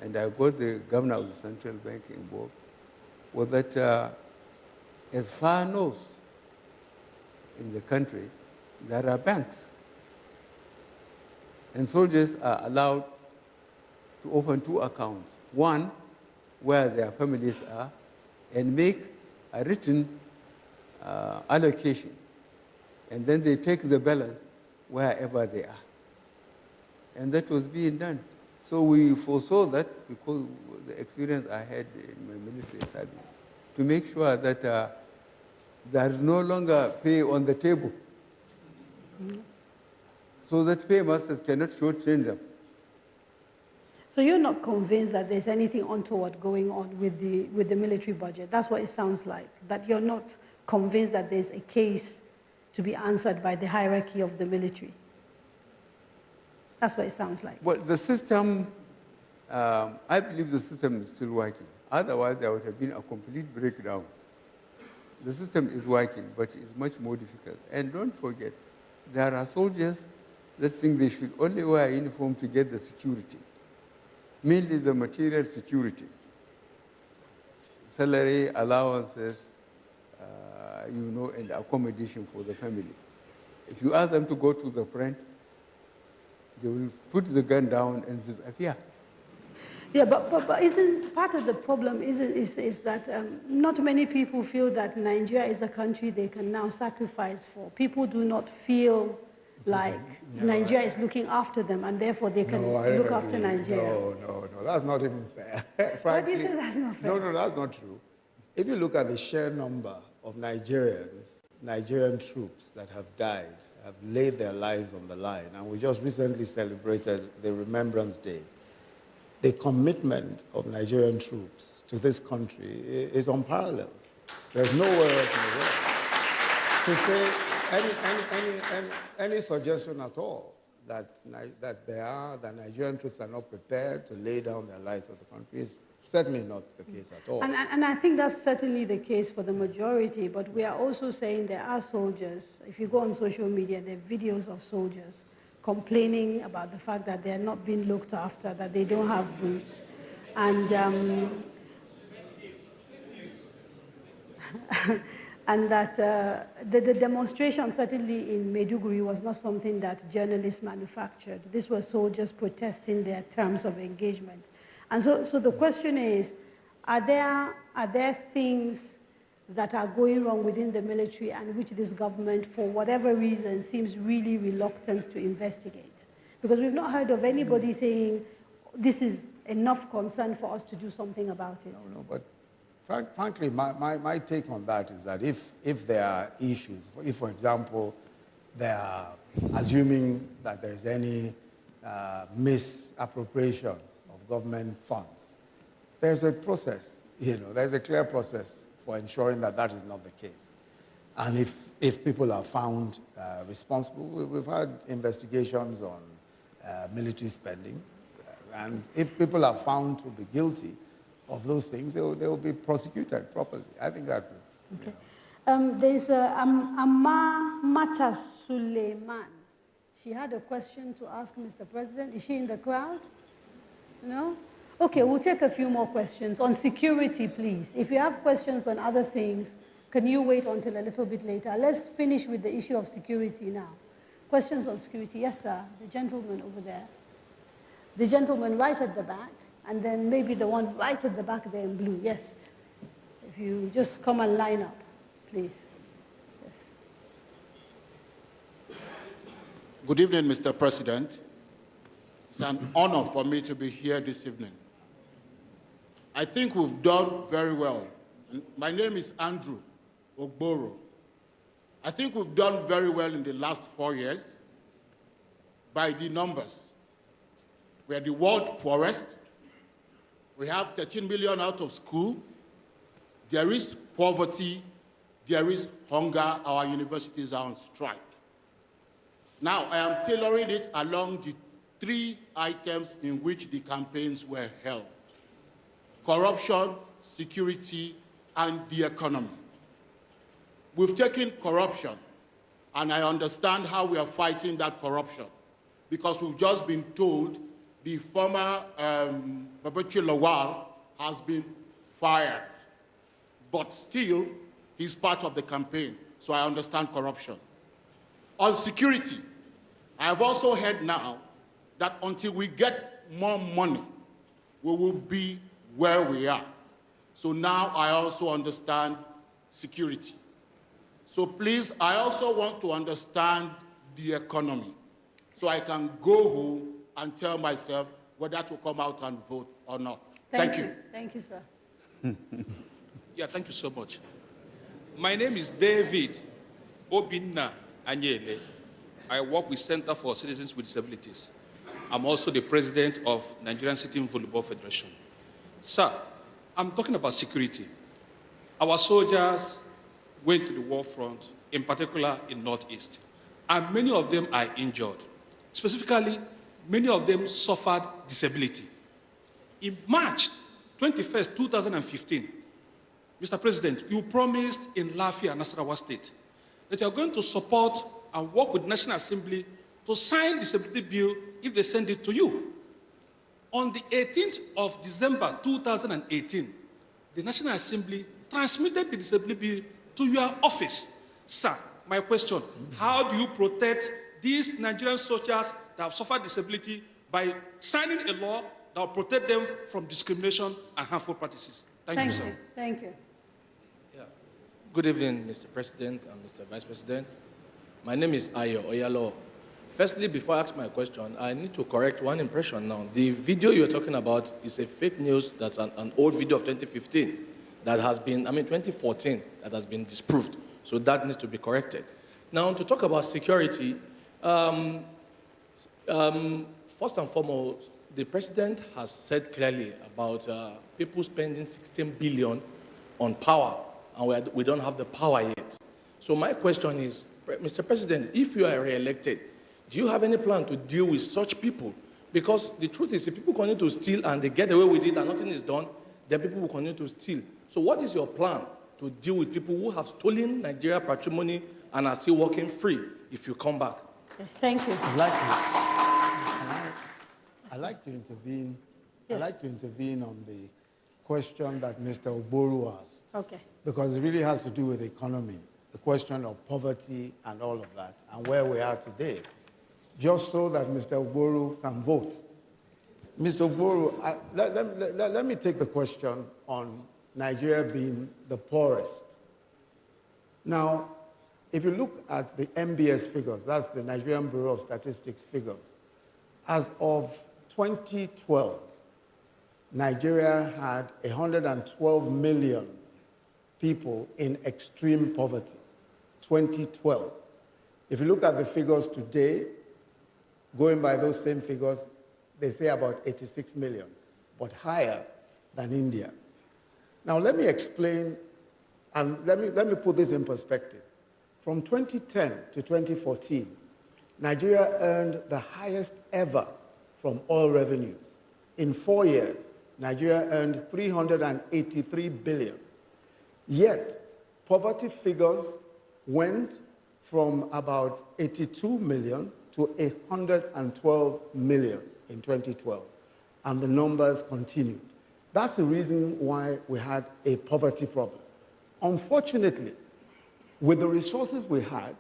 and I got the governor of the central bank involved, was that as far north in the country, there are banks. And soldiers are allowed to open 2 accounts. One, where their families are, and make a written allocation. And then they take the balance wherever they are. And that was being done. So we foresaw that because of the experience I had in my military service, to make sure that there is no longer pay on the table. so that paymasters cannot shortchange them. So you're not convinced that there's anything untoward going on with the military budget? That's what it sounds like, that you're not convinced that there's a case to be answered by the hierarchy of the military. That's what it sounds like. Well, the system, I believe the system is still working. Otherwise, there would have been a complete breakdown. The system is working, but it's much more difficult. And don't forget, there are soldiers that think they should only wear a uniform to get the security, mainly the material security, salary, allowances, and accommodation for the family. If you ask them to go to the front, they will put the gun down and disappear. Yeah, but isn't part of the problem is that not many people feel that Nigeria is a country they can now sacrifice for. People do not feel like Nigeria is looking after them, and therefore they can look after Nigeria. No, that's not even fair. Why do you say that's not fair? No, that's not true. If you look at the sheer number of Nigerian troops that have died, have laid their lives on the line, and we just recently celebrated the Remembrance Day, the commitment of Nigerian troops to this country is unparalleled. There's nowhere else in the world to say any suggestion at all that the Nigerian troops are not prepared to lay down their lives for the country is certainly not the case at all. And I think that's certainly the case for the majority, but we are also saying there are soldiers. If you go on social media, there are videos of soldiers complaining about the fact that they're not being looked after, that they don't have boots. And, and that the demonstration, certainly in Maiduguri, was not something that journalists manufactured. These were soldiers protesting their terms of engagement. And so the question is, are there things that are going wrong within the military and which this government, for whatever reason, seems really reluctant to investigate? Because we've not heard of anybody saying, this is enough concern for us to do something about it. No, but frankly, my take on that is that if there are issues, if, for example, they are assuming that there is any misappropriation of government funds, there's a process, there's a clear process for ensuring that that is not the case. And if people are found responsible, we've had investigations on military spending, and if people are found to be guilty of those things, they will be prosecuted properly. I think that's it. Okay. There's Amma Mata Suleiman. She had a question to ask Mr. President. Is she in the crowd? No? Okay, we'll take a few more questions. On security, please. If you have questions on other things, can you wait until a little bit later? Let's finish with the issue of security now. Questions on security? Yes, sir. The gentleman over there. The gentleman right at the back, and then maybe the one right at the back there in blue. Yes. If you just come and line up, please. Yes. Good evening, Mr. President. It's an honor for me to be here this evening. I think we've done very well. My name is Andrew Ogboro. I think we've done very well in the last 4 years by the numbers. We are the world poorest. We have 13 million out of school. There is poverty. There is hunger. Our universities are on strike. Now, I am tailoring it along the 3 items in which the campaigns were held: corruption, security, and the economy. We've taken corruption, and I understand how we are fighting that corruption, because we've just been told the former Babachi Lawal has been fired, but still he's part of the campaign, so I understand corruption. On security, I have also heard now that until we get more money, we will be where we are. So now I also understand security. So please, I also want to understand the economy, so I can go home and tell myself whether to come out and vote or not. Thank you. Thank you, sir. Yeah, thank you so much. My name is David Obinna Anyele. I work with Center for Citizens with Disabilities. I'm also the president of Nigerian Sitting Volleyball Federation. Sir, I'm talking about security. Our soldiers went to the war front, in particular in Northeast, and many of them are injured. Specifically, many of them suffered disability. In March 21st, 2015, Mr. President, you promised in Lafia and Nasarawa State that you are going to support and work with the National Assembly to sign the disability bill if they send it to you. On the 18th of December 2018, the National Assembly transmitted the disability bill to your office. Sir, my question, how do you protect these Nigerian soldiers that have suffered disability by signing a law that will protect them from discrimination and harmful practices? Thank you, sir. Thank you. Good evening, Mr. President and Mr. Vice President. My name is Ayo Oyalo. Firstly, before I ask my question, I need to correct one impression now. The video you're talking about is a fake news. That's an old video of 2015 that has been, 2014, that has been disproved. So that needs to be corrected. Now, to talk about security, first and foremost, the president has said clearly about people spending 16 billion on power, and we don't have the power yet. So my question is, Mr. President, if you are re-elected, do you have any plan to deal with such people? Because the truth is, if people continue to steal and they get away with it and nothing is done, then people will continue to steal. So what is your plan to deal with people who have stolen Nigeria patrimony and are still walking free if you come back? Thank you. I'd like to intervene. Yes. I'd like to intervene on the question that Mr. Oboru asked. Okay. Because it really has to do with the economy, the question of poverty and all of that, and where we are today, just so that Mr. Oboru can vote. Mr. Oboru, let me take the question on Nigeria being the poorest. Now, if you look at the MBS figures, that's the Nigerian Bureau of Statistics figures, as of 2012, Nigeria had 112 million people in extreme poverty. 2012. If you look at the figures today, going by those same figures, they say about 86 million, but higher than India. Now let me explain, and let me put this in perspective. From 2010 to 2014, Nigeria earned the highest ever from oil revenues. In 4 years, Nigeria earned 383 billion. Yet, poverty figures went from about 82 million to 112 million in 2012, and the numbers continued. That's the reason why we had a poverty problem. Unfortunately, with the resources we had,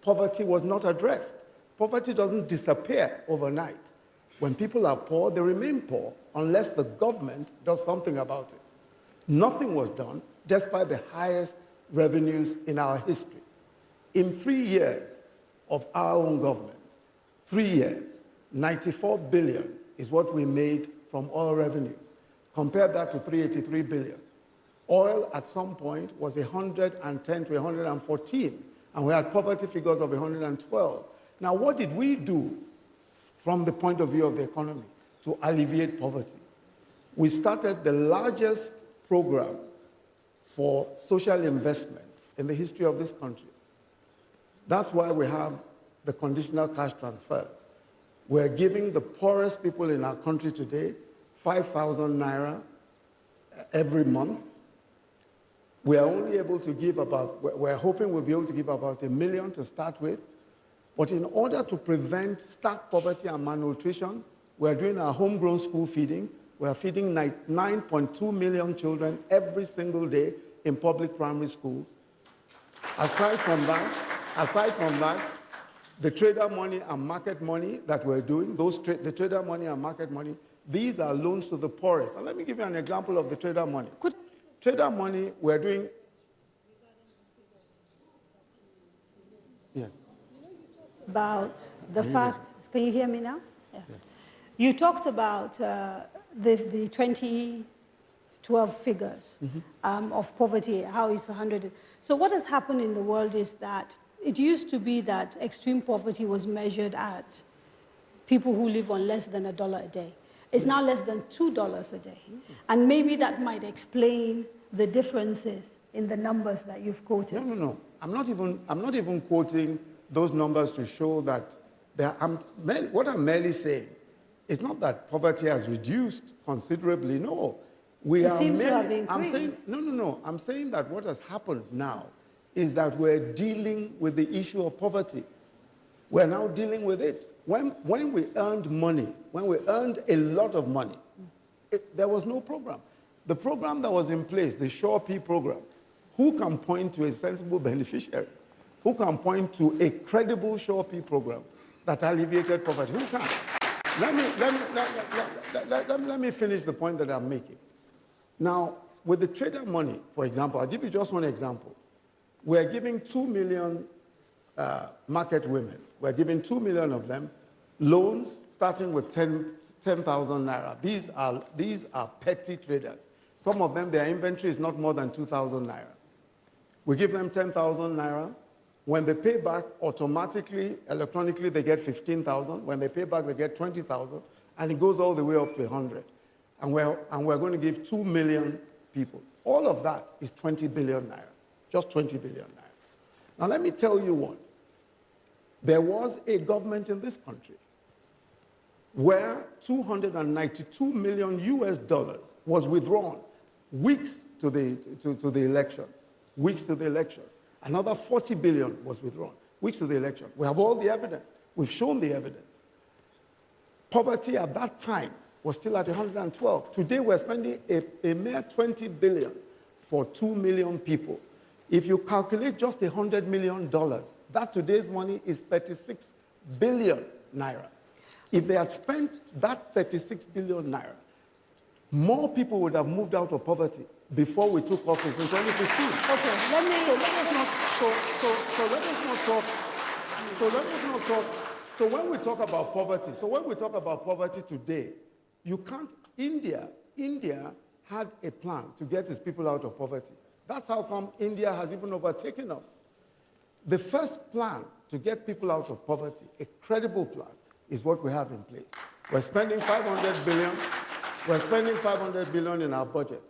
poverty was not addressed. Poverty doesn't disappear overnight. When people are poor, they remain poor unless the government does something about it. Nothing was done, despite the highest revenues in our history. In 3 years of our own government, 3 years, 94 billion is what we made from oil revenues. Compare that to 383 billion. Oil at some point was 110 to 114, and we had poverty figures of 112. Now, what did we do from the point of view of the economy to alleviate poverty? We started the largest program for social investment in the history of this country. That's why we have the conditional cash transfers. We're giving the poorest people in our country today 5,000 naira every month. We are only able to give we're hoping we'll be able to give about 1 million to start with. But in order to prevent stark poverty and malnutrition, we're doing our homegrown school feeding. We're feeding 9.2 million children every single day in public primary schools. Aside from that, the trader money and market money that we're doing, the trader money and market money, these are loans to the poorest. And let me give you an example of the trader money. Trader money, we're doing... Yes. About the fact, can you hear me now? Yes. You talked about the 2012 figures of poverty, how it's 100. So what has happened in the world is that it used to be that extreme poverty was measured at people who live on less than $1 a day. It's now less than $2 a day. And maybe that might explain the differences in the numbers that you've quoted. No. I'm not even quoting those numbers to show that what I'm merely saying is not that poverty has reduced considerably. No. It seems to have increased. I'm saying that what has happened now is that we're dealing with the issue of poverty. We're now dealing with it. When we earned money, when we earned a lot of money, there was no program. The program that was in place, the Sure P program, who can point to a sensible beneficiary? Who can point to a credible Sure P program that alleviated poverty? Who can? Let me finish the point that I'm making. Now, with the trader money, for example, I'll give you just one example. We're giving 2 million market women. We're giving 2 million of them loans starting with 10,000 naira. These are petty traders. Some of them, their inventory is not more than 2,000 naira. We give them 10,000 naira. When they pay back, automatically, electronically, they get 15,000. When they pay back, they get 20,000. And it goes all the way up to 100. And we're going to give 2 million people. All of that is 20 billion naira. Just 20 billion naira. Now, let me tell you what. There was a government in this country where $292 million US was withdrawn weeks to the elections. Weeks to the elections. Another 40 billion was withdrawn weeks to the election. We have all the evidence. We've shown the evidence. Poverty at that time was still at 112. Today we're spending a mere 20 billion for 2 million people. If you calculate just $100 million, that today's money is 36 billion naira. If they had spent that 36 billion naira, more people would have moved out of poverty before we took office in 2015. Okay, let us not talk. So when we talk about poverty today, you can't. India had a plan to get its people out of poverty. That's how come India has even overtaken us. The first plan to get people out of poverty, a credible plan, is what we have in place. We're spending 500 billion. We're spending 500 billion in our budget.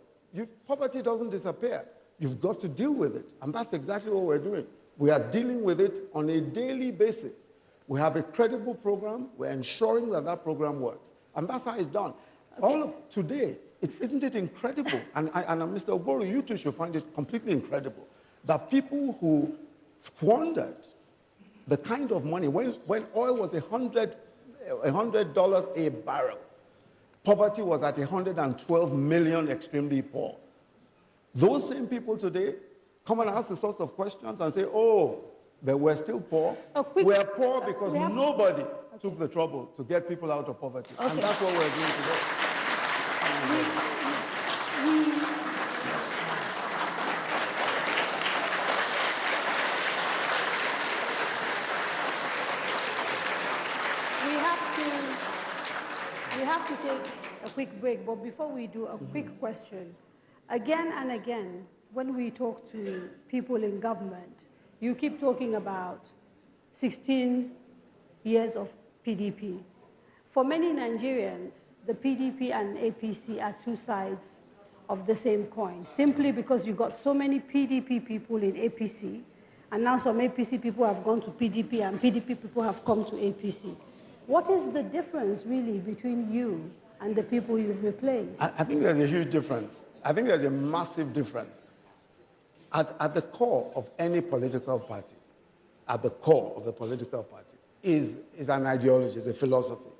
Poverty doesn't disappear. You've got to deal with it. And that's exactly what we're doing. We are dealing with it on a daily basis. We have a credible program. We're ensuring that that program works. And that's how it's done. Okay. All of today, isn't it incredible? And Mr. Oboru, you too should find it completely incredible that people who squandered the kind of money, when oil was $100 a barrel, poverty was at 112 million extremely poor. Those same people today come and ask the sorts of questions and say, oh, but we're still poor. We're poor because nobody took the trouble to get people out of poverty. Okay. And that's what we're doing today. We have to take a quick break, but before we do, a quick question. Again and again, when we talk to people in government, you keep talking about 16 years of PDP. For many Nigerians, the PDP and APC are two sides of the same coin, simply because you got so many PDP people in APC, and now some APC people have gone to PDP, and PDP people have come to APC. What is the difference, really, between you and the people you've replaced? I think there's a huge difference. I think there's a massive difference. At the core of any political party, at the core of the political party, is an ideology, is a philosophy.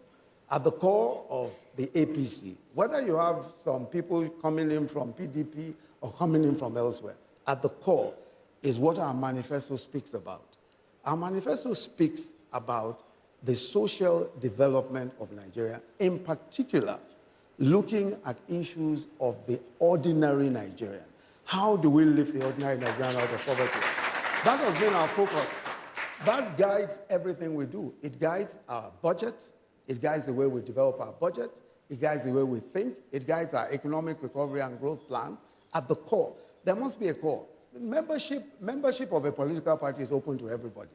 At the core of the APC, whether you have some people coming in from PDP or coming in from elsewhere, at the core is what our manifesto speaks about. Our manifesto speaks about the social development of Nigeria, in particular, looking at issues of the ordinary Nigerian. How do we lift the ordinary Nigerian out of poverty? That has been our focus. That guides everything we do. It guides our budget. It guides the way we develop our budget. It guides the way we think. It guides our economic recovery and growth plan. At the core, there must be a core. membership of a political party is open to everybody.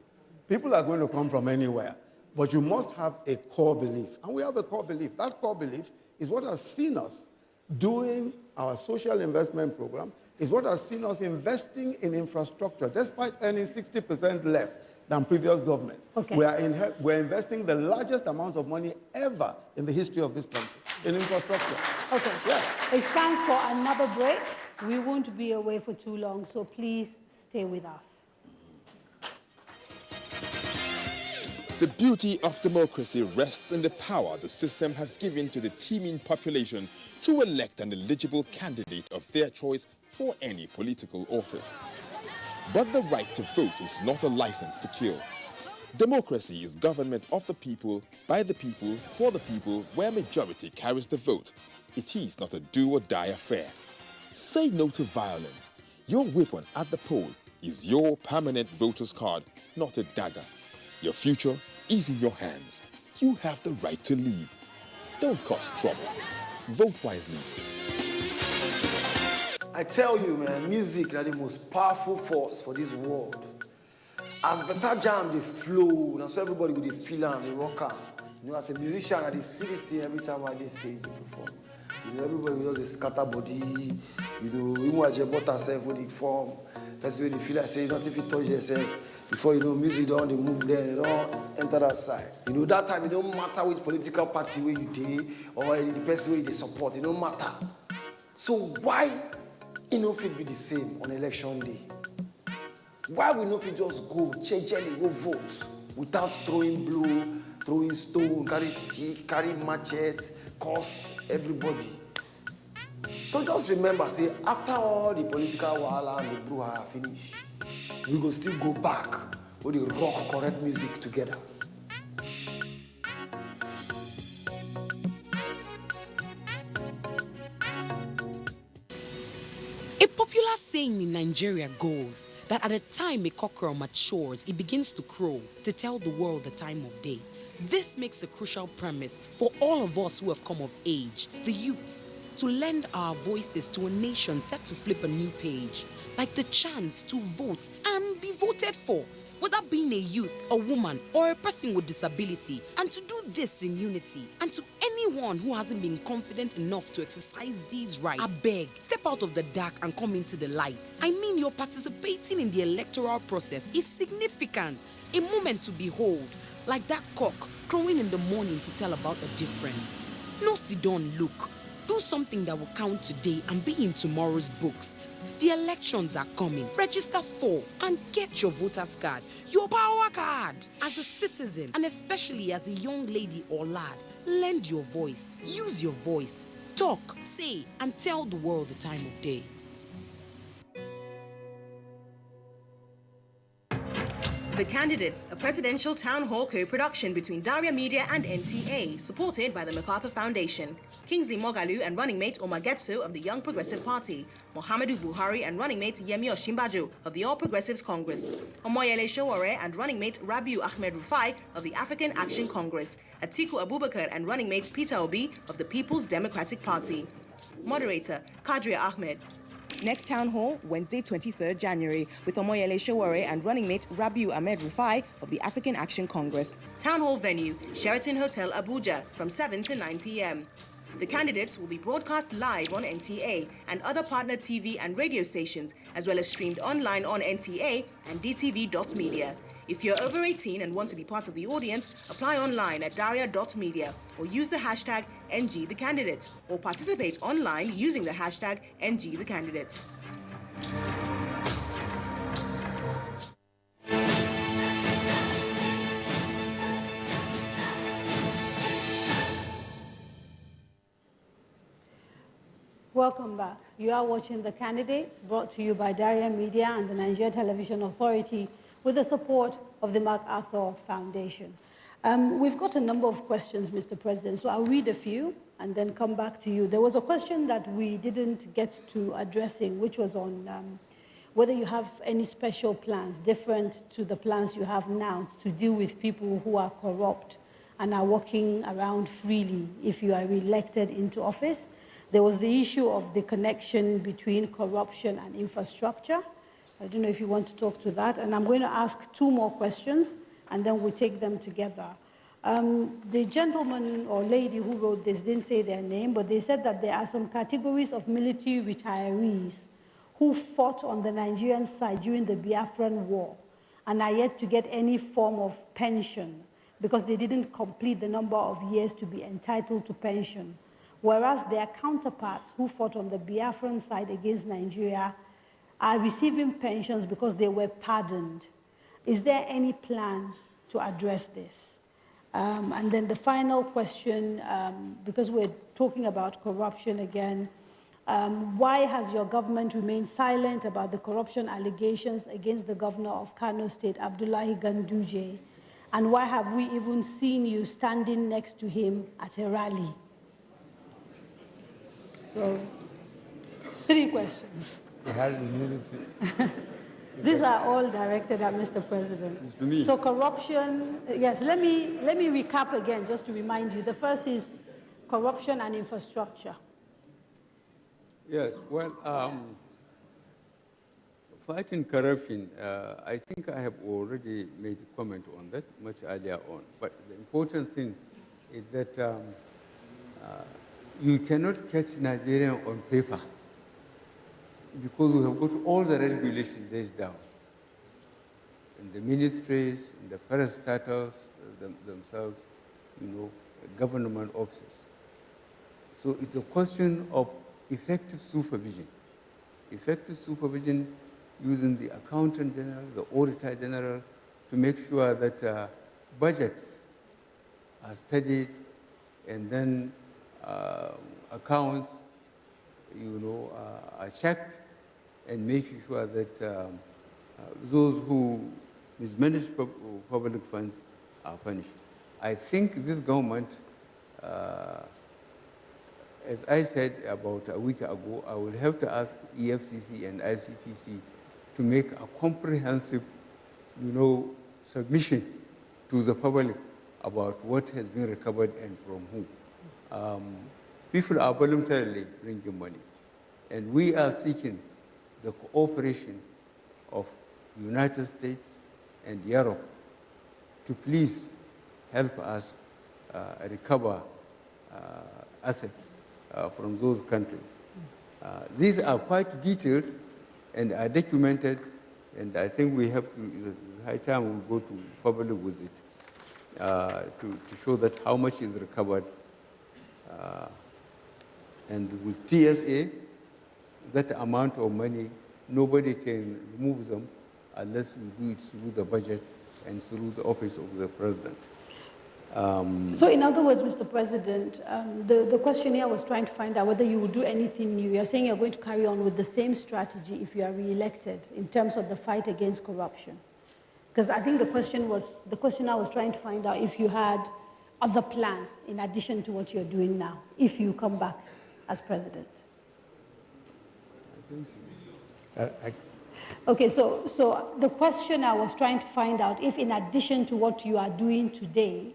People are going to come from anywhere, but you must have a core belief. And we have a core belief. That core belief is what has seen us doing our social investment program, is what has seen us investing in infrastructure, despite earning 60% less than previous governments. Okay. We're investing the largest amount of money ever in the history of this country in infrastructure. Okay. Yes. It's time for another break. We won't be away for too long, so please stay with us. The beauty of democracy rests in the power the system has given to the teeming population to elect an eligible candidate of their choice for any political office. But the right to vote is not a license to kill. Democracy is government of the people, by the people, for the people, where majority carries the vote. It is not a do-or-die affair. Say no to violence. Your weapon at the poll is your permanent voter's card, not a dagger. Your future is in your hands. You have the right to leave. Don't cause trouble. Vote wisely. I tell you, man, music is the most powerful force for this world. As better jam, they flow, and so everybody will feel and they rock out. You know, as a musician, I see this thing every time I dey stage they perform. You know, everybody will just scatter body. You know, even when you bought yourself when they form, that's when they feel like say, not if you touch yourself. Before you know, music don't they move there, they don't enter that side. You know, that time it don't matter which political party where you dey or the person where you support, it don't matter. So why it no fit be the same on election day? Why we no fit just go, jejely go vote without throwing blow, throwing stone, carry stick, carry machete, curse everybody? So just remember, say, after all the political wahala and the brouhaha finish, we go still go back with the rock correct music together. A popular saying in Nigeria goes that at a time a cockerel matures, it begins to crow to tell the world the time of day. This makes a crucial premise for all of us who have come of age, the youths, to lend our voices to a nation set to flip a new page, like the chance to vote and be voted for, whether being a youth, a woman, or a person with disability, and to do this in unity. And to anyone who hasn't been confident enough to exercise these rights, I beg, step out of the dark and come into the light. I mean, your participating in the electoral process is significant, a moment to behold, like that cock crowing in the morning to tell about a difference. No sit down, look. Do something that will count today and be in tomorrow's books. The elections are coming. Register for and get your voter's card, your power card. As a citizen, and especially as a young lady or lad, lend your voice, use your voice, talk, say, and tell the world the time of day. The Candidates, a presidential town hall co-production between Daria Media and NTA, supported by the MacArthur Foundation. Kingsley Moghalu and running mate Omar Getso of the Young Progressive Party, Muhammadu Buhari and running mate Yemi Osinbajo of the All Progressives Congress, Omoyele Sowore and running mate Rabiu Ahmed Rufai of the African Action Congress, Atiku Abubakar and running mate Peter Obi of the People's Democratic Party. Moderator Kadria Ahmed. Next town hall, Wednesday, 23rd January, with Omoyele Sowore and running mate Rabiu Ahmed Rufai of the African Action Congress. Town hall venue, Sheraton Hotel, Abuja, from 7 to 9 p.m. The candidates will be broadcast live on NTA and other partner TV and radio stations, as well as streamed online on NTA and dtv.media. If you're over 18 and want to be part of the audience, apply online at daria.media or use the hashtag NGTheCandidates or participate online using the hashtag NGTheCandidates. Welcome back. You are watching The Candidates, brought to you by Daria Media and the Nigerian Television Authority with the support of the MacArthur Foundation. We've got a number of questions, Mr. President, so I'll read a few and then come back to you. There was a question that we didn't get to addressing, which was on whether you have any special plans different to the plans you have now to deal with people who are corrupt and are walking around freely if you are elected into office. There was the issue of the connection between corruption and infrastructure. I don't know if you want to talk to that. And I'm going to ask two more questions, and then we'll take them together. The gentleman or lady who wrote this didn't say their name, but they said that there are some categories of military retirees who fought on the Nigerian side during the Biafran War and are yet to get any form of pension because they didn't complete the number of years to be entitled to pension, whereas their counterparts who fought on the Biafran side against Nigeria are receiving pensions because they were pardoned. Is there any plan to address this? And then the final question, because we're talking about corruption again, why has your government remained silent about the corruption allegations against the governor of Kano State, Abdullahi Ganduje? And why have we even seen you standing next to him at a rally? So, 3 questions. These are all directed at Mr. President. It's to me. So corruption, yes, let me recap again just to remind you. The first is corruption and infrastructure. Yes, well, fighting corruption, I think I have already made a comment on that much earlier on. But the important thing is that you cannot catch Nigerian on paper because we have got all the regulations laid down in the ministries, in the parastatals themselves, government offices. So it's a question of effective supervision. Effective supervision using the accountant general, the auditor general, to make sure that budgets are studied and then accounts, are checked and making sure that those who mismanage public funds are punished. I think this government, as I said about a week ago, I will have to ask EFCC and ICPC to make a comprehensive, submission to the public about what has been recovered and from whom. People are voluntarily bringing money, and we are seeking the cooperation of the United States and Europe to please help us recover assets from those countries. These are quite detailed and are documented, and I think we have to, it's high time we go to public with it to show that how much is recovered. And with TSA, that amount of money, nobody can remove them unless we do it through the budget and through the office of the president. So in other words, Mr. President, the questionnaire was trying to find out whether you would do anything new. You're saying you're going to carry on with the same strategy if you are re-elected in terms of the fight against corruption. Because I think the questionnaire was trying to find out if you had other plans in addition to what you're doing now, if you come back as president. Okay, so the questionnaire was trying to find out if in addition to what you are doing today,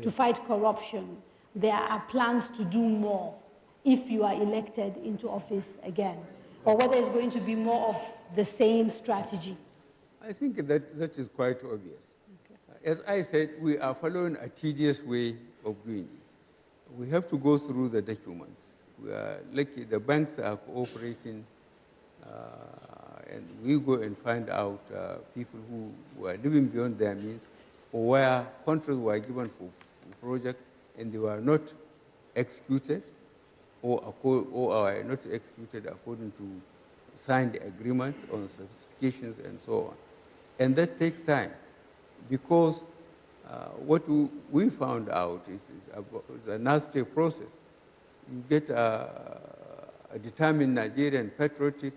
to fight corruption, there are plans to do more if you are elected into office again, or whether it's going to be more of the same strategy. I think that is quite obvious. Okay. As I said, we are following a tedious way of doing it. We have to go through the documents. We are lucky the banks are cooperating, and we go and find out people who were living beyond their means, or where contracts were given for projects and they were not executed or are not executed according to signed agreements on specifications and so on. And that takes time because what we found out is a nasty process. You get a determined Nigerian patriotic,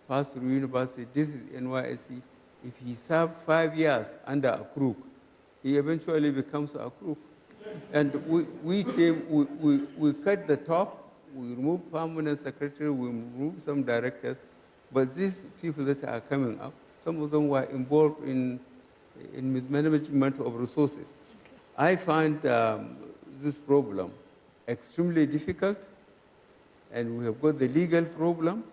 pass through university, this is NYSC. If he served 5 years under a crook, he eventually becomes a crook. And we cut the top, we removed permanent secretary, we removed some directors, but these people that are coming up, some of them were involved in mismanagement of resources. I find this problem extremely difficult, and we have got the legal problem,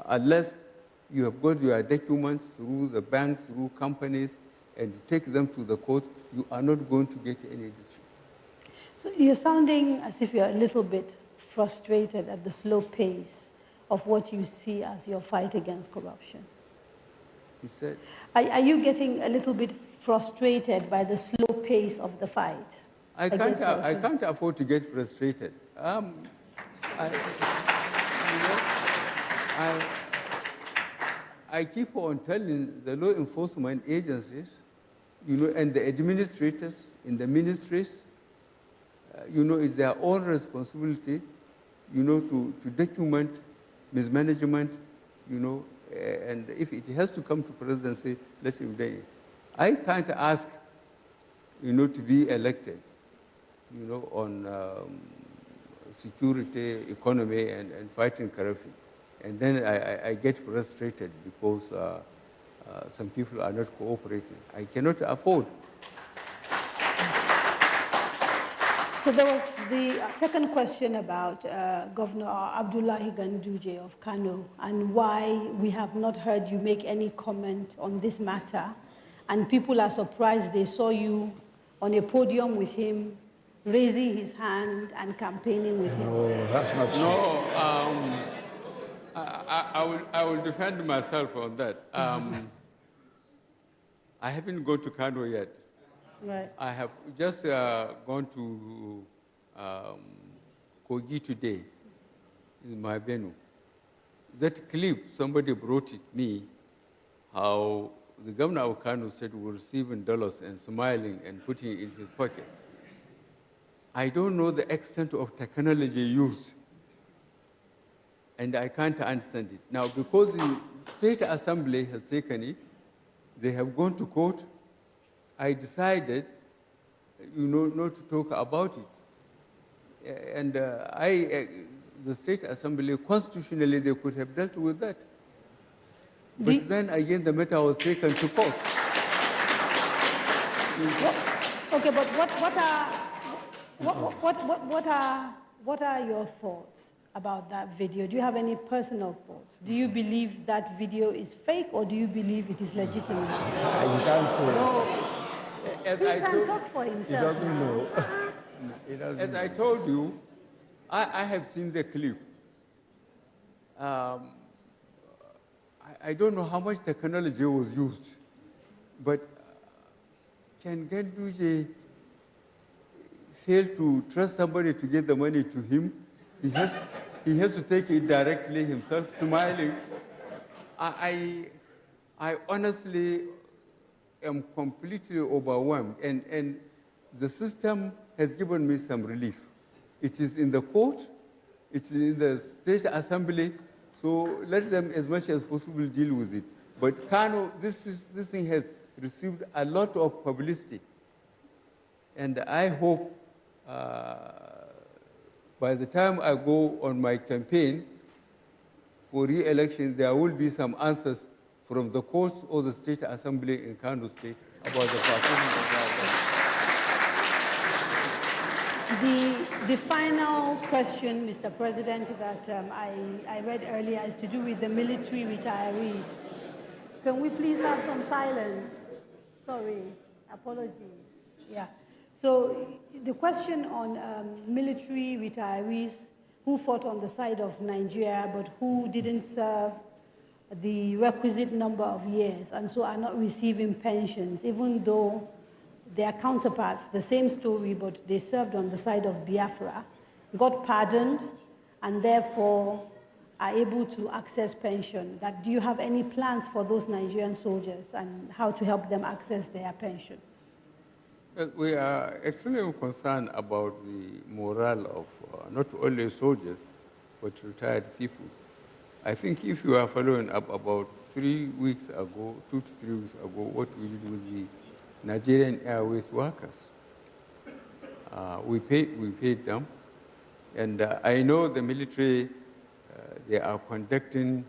unless You have got your documents through the banks, through companies, and you take them to the court, you are not going to get any decision. So you're sounding as if you're a little bit frustrated at the slow pace of what you see as your fight against corruption. You said? Are you getting a little bit frustrated by the slow pace of the fight? I can't afford to get frustrated. I keep on telling the law enforcement agencies, and the administrators in the ministries, it's their own responsibility, to document mismanagement, and if it has to come to presidency, let him do it. I can't ask, to be elected, on security, economy, and fighting corruption. And then I get frustrated because some people are not cooperating. I cannot afford. So there was the second question about Governor Abdullahi Ganduje of Kano and why we have not heard you make any comment on this matter. And people are surprised they saw you on a podium with him, raising his hand and campaigning with him. No, that's not true. No, I will defend myself on that. I haven't gone to Kano yet. Right. I have just gone to Kogi today, in my venue. That clip, somebody brought it me, how the governor of Kano State was receiving dollars and smiling and putting it in his pocket. I don't know the extent of technology used, and I can't understand it. Now, because the State Assembly has taken it, they have gone to court, I decided, not to talk about it. And the State Assembly, constitutionally, they could have dealt with that. But then again, the matter was taken to court. Okay, but what are your thoughts about that video? Do you have any personal thoughts? Do you believe that video is fake, or do you believe it is legitimate? You can't say. No. As He I can told, talk for himself. He doesn't know. As I told you, I have seen the clip. I don't know how much technology was used, but can Ganduje fail to trust somebody to get the money to him? He has to take it directly himself, smiling. I honestly am completely overwhelmed, and the system has given me some relief. It is in the court, it's in the State Assembly, so let them as much as possible deal with it. But Kano, this thing has received a lot of publicity, and I hope by the time I go on my campaign for re-election, there will be some answers from the courts or the State Assembly in Kano State about the performance of that. The final question, Mr. President, that I read earlier is to do with the military retirees. Can we please have some silence? Sorry, apologies. Yeah. So the question on military retirees who fought on the side of Nigeria but who didn't serve the requisite number of years and so are not receiving pensions, even though their counterparts, the same story, but they served on the side of Biafra, got pardoned and therefore are able to access pension. Do you have any plans for those Nigerian soldiers and how to help them access their pension? We are extremely concerned about the morale of not only soldiers, but retired people. I think if you are following up about 3 weeks ago, 2 to 3 weeks ago, what we did with the Nigerian Airways workers. We paid them, and I know the military, they are conducting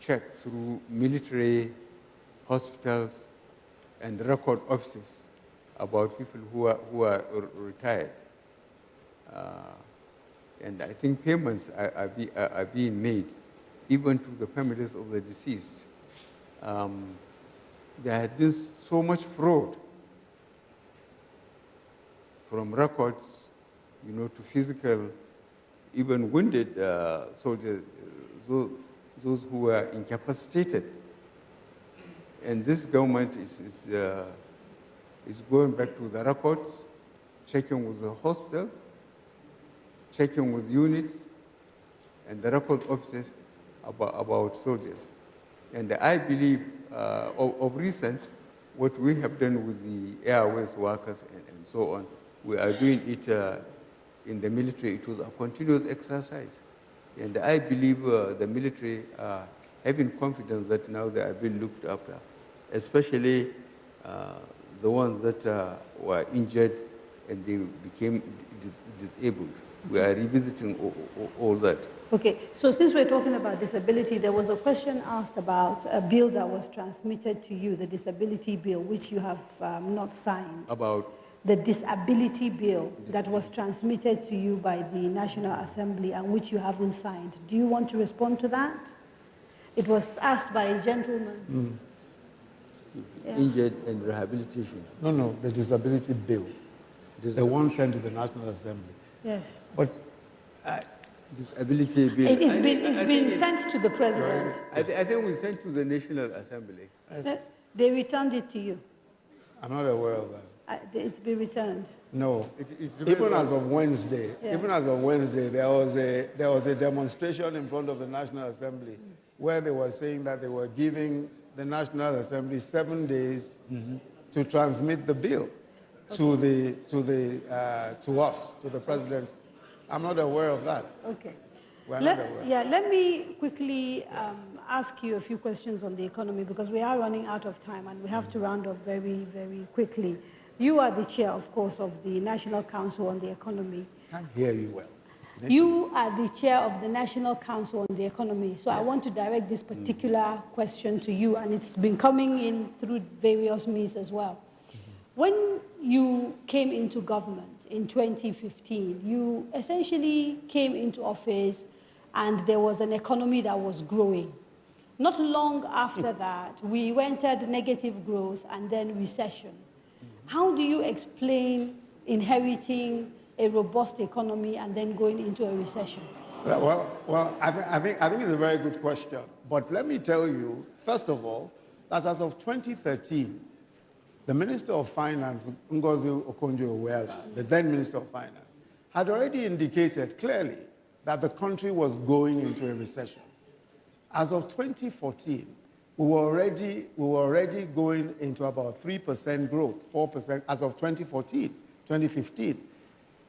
checks through military hospitals and record offices about people who are retired. And I think payments are being made. even to the families of the deceased. There had been so much fraud, from records, to physical, even wounded soldiers, those who were incapacitated. And this government is going back to the records, checking with the hospitals, checking with units, and the record offices about soldiers. And I believe, of recent, what we have done with the airways workers and so on, we are doing it in the military. It was a continuous exercise. And I believe the military are having confidence that now they are being looked after, especially the ones that were injured and they became disabled. We are revisiting all that. Okay, so since we're talking about disability, there was a question asked about a bill that was transmitted to you, the disability bill, which you have not signed. About? The disability bill that was transmitted to you by the National Assembly and which you haven't signed. Do you want to respond to that? It was asked by a gentleman. Yeah. Injured and rehabilitation. No, the disability bill. The one sent to the National Assembly. Yes. But disability bill. It's been sent to the president. I think we sent to the National Assembly. They returned it to you. I'm not aware of that. It's been returned. No. Even as of Wednesday, there was a demonstration in front of the National Assembly where they were saying that they were giving the National Assembly 7 days to transmit the bill to us, to the presidency. I'm not aware of that. Okay. We're not aware. Let me quickly ask you a few questions on the economy because we are running out of time and we have to round up very, very quickly. You are the chair, of course, of the National Council on the Economy. I can't hear you well. You are the chair of the National Council on the Economy. So yes. I want to direct this particular question to you, and it's been coming in through various means as well. When you came into government in 2015, you essentially came into office and there was an economy that was growing. Not long after that, we entered negative growth and then recession. How do you explain inheriting a robust economy and then going into a recession? Well, I think it's a very good question. But let me tell you, first of all, that as of 2013, the Minister of Finance, Ngozi Okonjo-Iweala, the then Minister of Finance, had already indicated clearly that the country was going into a recession. As of 2014, we were already going into about 3% growth, 4% as of 2015.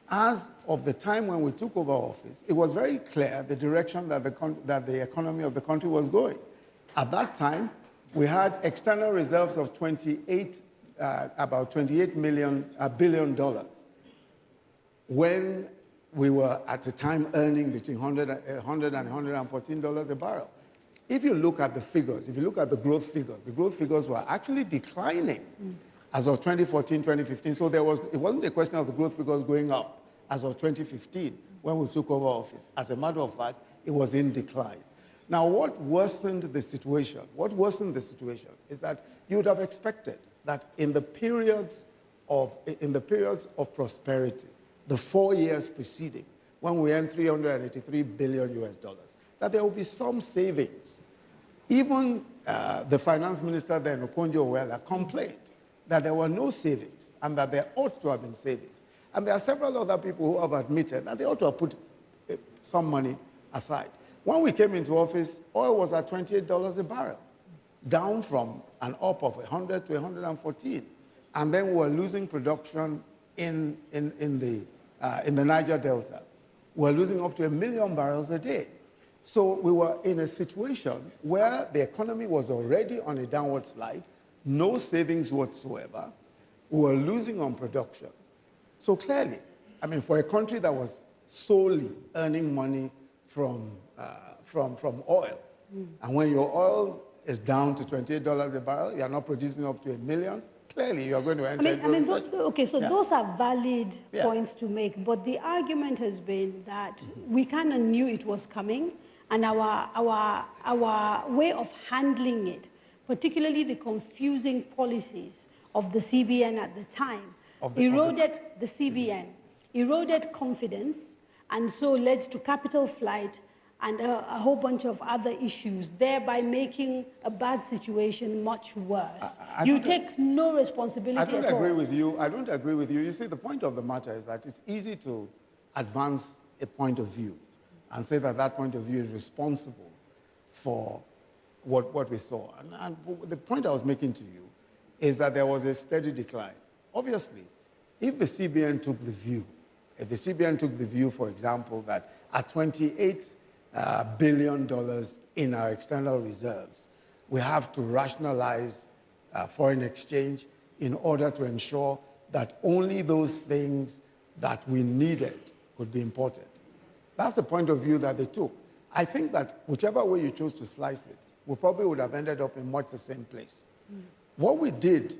As of the time when we took over office, it was very clear the direction that the economy of the country was going. At that time, we had external reserves of about $28 billion, when we were at the time earning between $100 and $114 a barrel. If you look at the figures, if you look at the growth figures were actually declining as of 2014, 2015. So it wasn't a question of the growth figures going up as of 2015 when we took over office. As a matter of fact, it was in decline. Now, what worsened the situation is that you would have expected that in the periods of prosperity, the 4 years preceding, when we earned $383 billion, that there will be some savings. Even the finance minister then, Okonjo-Iweala, complained that there were no savings and that there ought to have been savings. And there are several other people who have admitted that they ought to have put some money aside. When we came into office, oil was at $28 a barrel, down from an up of 100 to 114. And then we were losing production in the Niger Delta. We were losing up to 1 million barrels a day. So we were in a situation where the economy was already on a downward slide, no savings whatsoever. We were losing on production. So clearly, I mean, for a country that was solely earning money from oil, and when your oil is down to $28 a barrel, you are not producing up to 1 million, clearly you are going to enter into a recession. Those are valid points to make, but the argument has been that we kind of knew it was coming, and our way of handling it, particularly the confusing policies of the CBN at the time, eroded the CBN, eroded confidence, and so led to capital flight and a whole bunch of other issues, thereby making a bad situation much worse. You take no responsibility at all. I don't agree with you. I don't agree with you. You see, the point of the matter is that it's easy to advance a point of view and say that that point of view is responsible for what we saw. And the point I was making to you is that there was a steady decline. Obviously, if the CBN took the view, for example, that at $28 billion in our external reserves, we have to rationalize foreign exchange in order to ensure that only those things that we needed could be imported. That's the point of view that they took. I think that whichever way you chose to slice it, we probably would have ended up in much the same place. What we did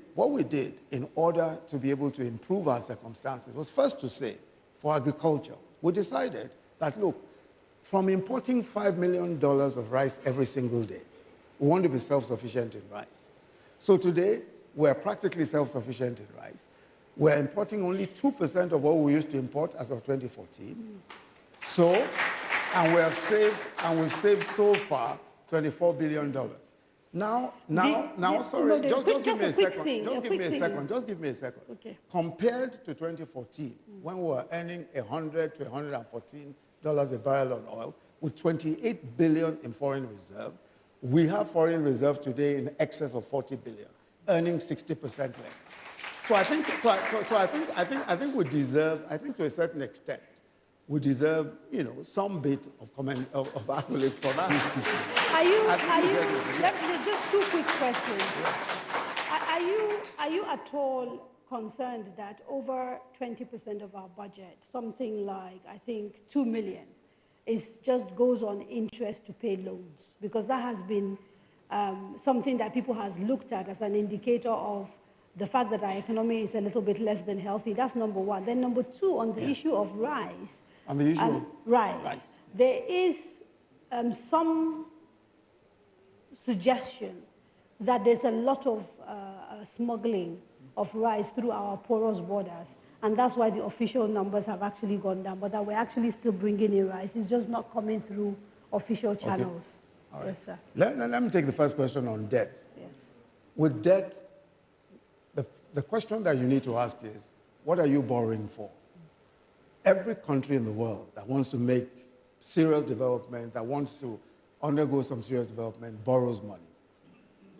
in order to be able to improve our circumstances was first to say, for agriculture, we decided that, look, from importing $5 million of rice every single day, we want to be self-sufficient in rice. So today, we're practically self-sufficient in rice. We're importing only 2% of what we used to import as of 2014. And we've saved so far $24 billion. Just give me a second. Okay. Compared to 2014, when we were earning $100 to $114 a barrel on oil, with $28 billion in foreign reserve, we have foreign reserve today in excess of $40 billion, earning 60% less. So I think we deserve, to a certain extent, we deserve, some bit of accolades for that. Just two quick questions. Are you at all concerned that over 20% of our budget, something like, I think, 2 million, just goes on interest to pay loans? Because that has been something that people has looked at as an indicator of the fact that our economy is a little bit less than healthy. That's number one. Then number two, on the issue of rice. On the issue of rice. There is some suggestion that there's a lot of smuggling of rice through our porous borders, and that's why the official numbers have actually gone down, but that we're actually still bringing in rice. It's just not coming through official channels. Okay. All right. Yes, sir. Let me take the first question on debt. Yes. With debt, the question that you need to ask is, what are you borrowing for? Every country in the world that wants to make serious development, that wants to undergo some serious development, borrows money.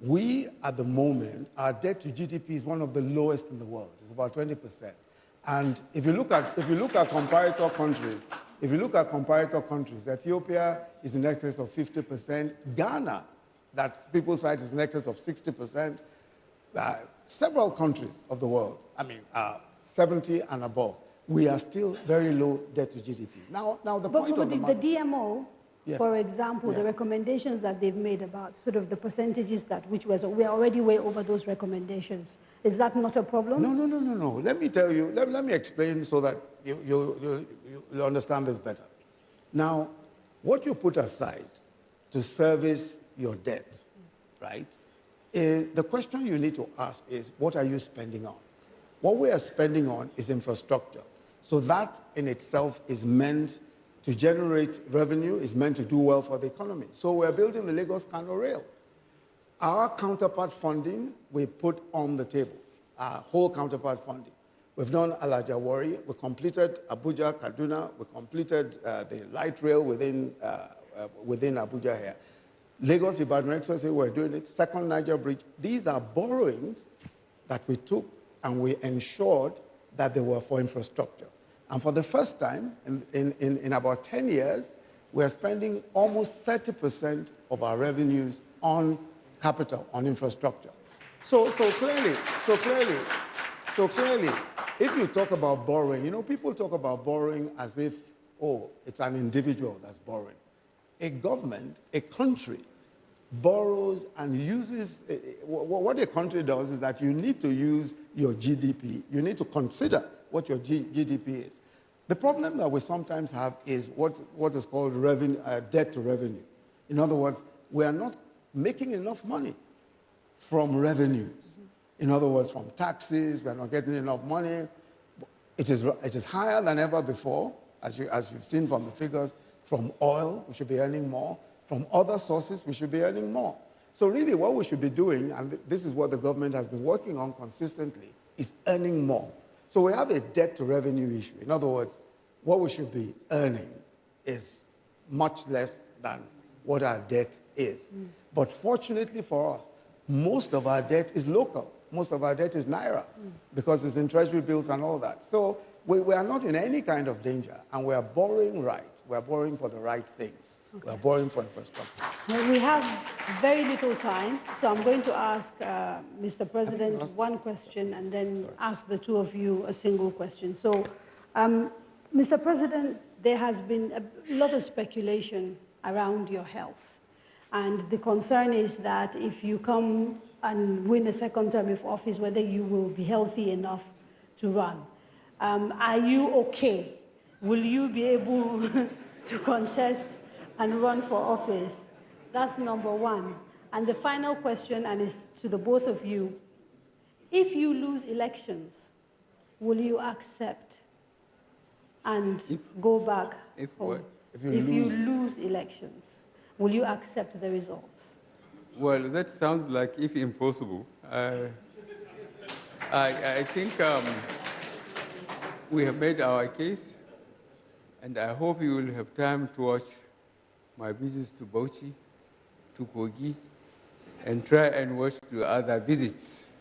We, at the moment, our debt to GDP is one of the lowest in the world. It's about 20%. And if you look at comparator countries, Ethiopia is in excess of 50%. Ghana, that people cite, is in excess of 60%. Several countries of the world, 70 and above. We are still very low debt to GDP. Now the point of the matter, the DMO, yes, for example, the recommendations that they've made about sort of the percentages we're already way over those recommendations. Is that not a problem? No. Let me tell you, let me explain so that you'll understand this better. Now, what you put aside to service your debt, right, the question you need to ask is, what are you spending on? What we are spending on is infrastructure. So that in itself is meant to generate revenue, is meant to do well for the economy. So we're building the Lagos-Kano Rail. Our counterpart funding, we put on the table, our whole counterpart funding. We've done Alajawari, we completed Abuja, Kaduna, we completed the light rail within Abuja here. Lagos-Ibadan Expressway, we're doing it. Second Niger Bridge. These are borrowings that we took and we ensured that they were for infrastructure. And for the first time in about 10 years, we're spending almost 30% of our revenues on capital, on infrastructure. So clearly, if you talk about borrowing, people talk about borrowing as if, it's an individual that's borrowing. A government, a country, borrows and uses, what a country does is that you need to use your GDP. You need to consider what your GDP is. The problem that we sometimes have is what is called revenue, debt to revenue. In other words, we are not making enough money from revenues. In other words, from taxes, we are not getting enough money. It is higher than ever before, as you've seen from the figures. From oil, we should be earning more. From other sources, we should be earning more. So really what we should be doing, and this is what the government has been working on consistently, is earning more. So we have a debt to revenue issue. In other words, what we should be earning is much less than what our debt is. But fortunately for us, most of our debt is local. Most of our debt is Naira because it's in treasury bills and all that. So we are not in any kind of danger, and we are borrowing right. We are borrowing for the right things. Okay. We are borrowing for infrastructure. Well, we have very little time, so I'm going to ask Mr. President one question and then ask the two of you a single question. So, Mr. President, there has been a lot of speculation around your health. And the concern is that if you come and win a second term of office, whether you will be healthy enough to run. Are you okay? Will you be able to contest and run for office? That's number one. And the final question, and it's to the both of you, if you lose elections, will you accept and go back? If what? If you lose elections, will you accept the results? Well, that sounds like if impossible. I think we have made our case, and I hope you will have time to watch my visits to Bauchi, to Kogi, and try and watch the other visits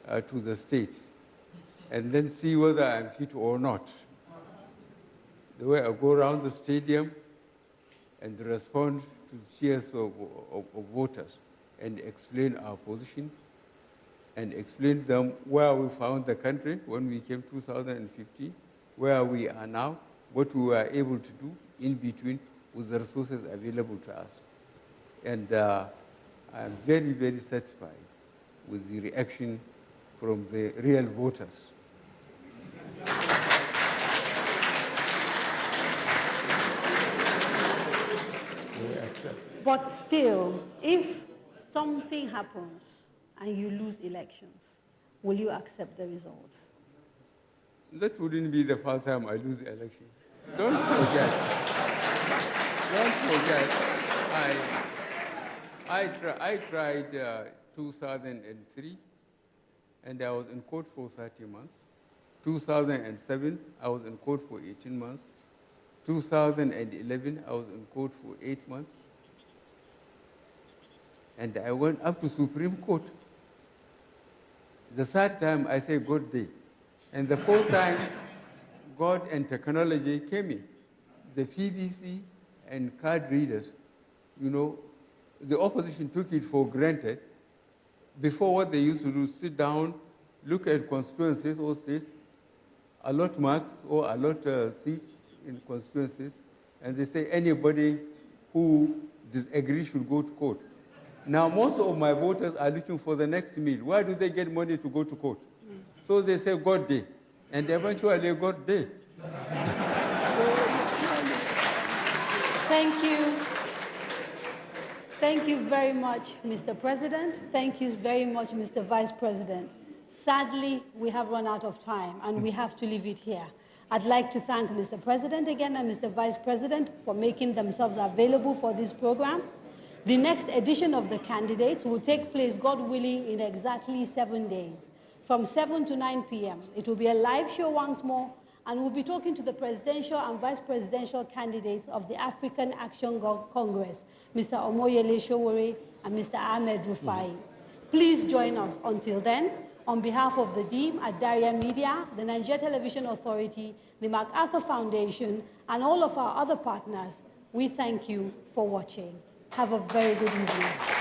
to the states, and then see whether I'm fit or not. The way I go around the stadium and respond to the cheers of voters and explain our position and explain to them where we found the country when we came 2015, where we are now, what we were able to do in between with the resources available to us. And I'm very, very satisfied with the reaction from the real voters. But still, if something happens and you lose elections, will you accept the results? That wouldn't be the first time I lose the election. Don't forget. Don't forget. I tried 2003, and I was in court for 30 months. 2007, I was in court for 18 months. 2011, I was in court for 8 months. And I went up to Supreme Court. The third time, I said, God day. And the fourth time, God and technology came in. The PVC and card readers, you know, the opposition took it for granted. Before, what they used to do, sit down, look at constituencies or states, allot marks or allot seats in constituencies, and they say anybody who disagrees should go to court. Now, most of my voters are looking for the next meal. Where do they get money to go to court? So they say, God day. And eventually, God day. Thank you. Thank you very much, Mr. President. Thank you very much, Mr. Vice President. Sadly, we have run out of time, and we have to leave it here. I'd like to thank Mr. President again and Mr. Vice President for making themselves available for this program. The next edition of the candidates will take place, God willing, in exactly 7 days, from 7 to 9 p.m. It will be a live show once more, and we'll be talking to the presidential and vice presidential candidates of the African Action Congress, Mr. Omoyele Sowore and Mr. Ahmed Rufai. Please join us. Until then, on behalf of the team at Daria Media, the Nigeria Television Authority, the MacArthur Foundation, and all of our other partners, we thank you for watching. Have a very good evening.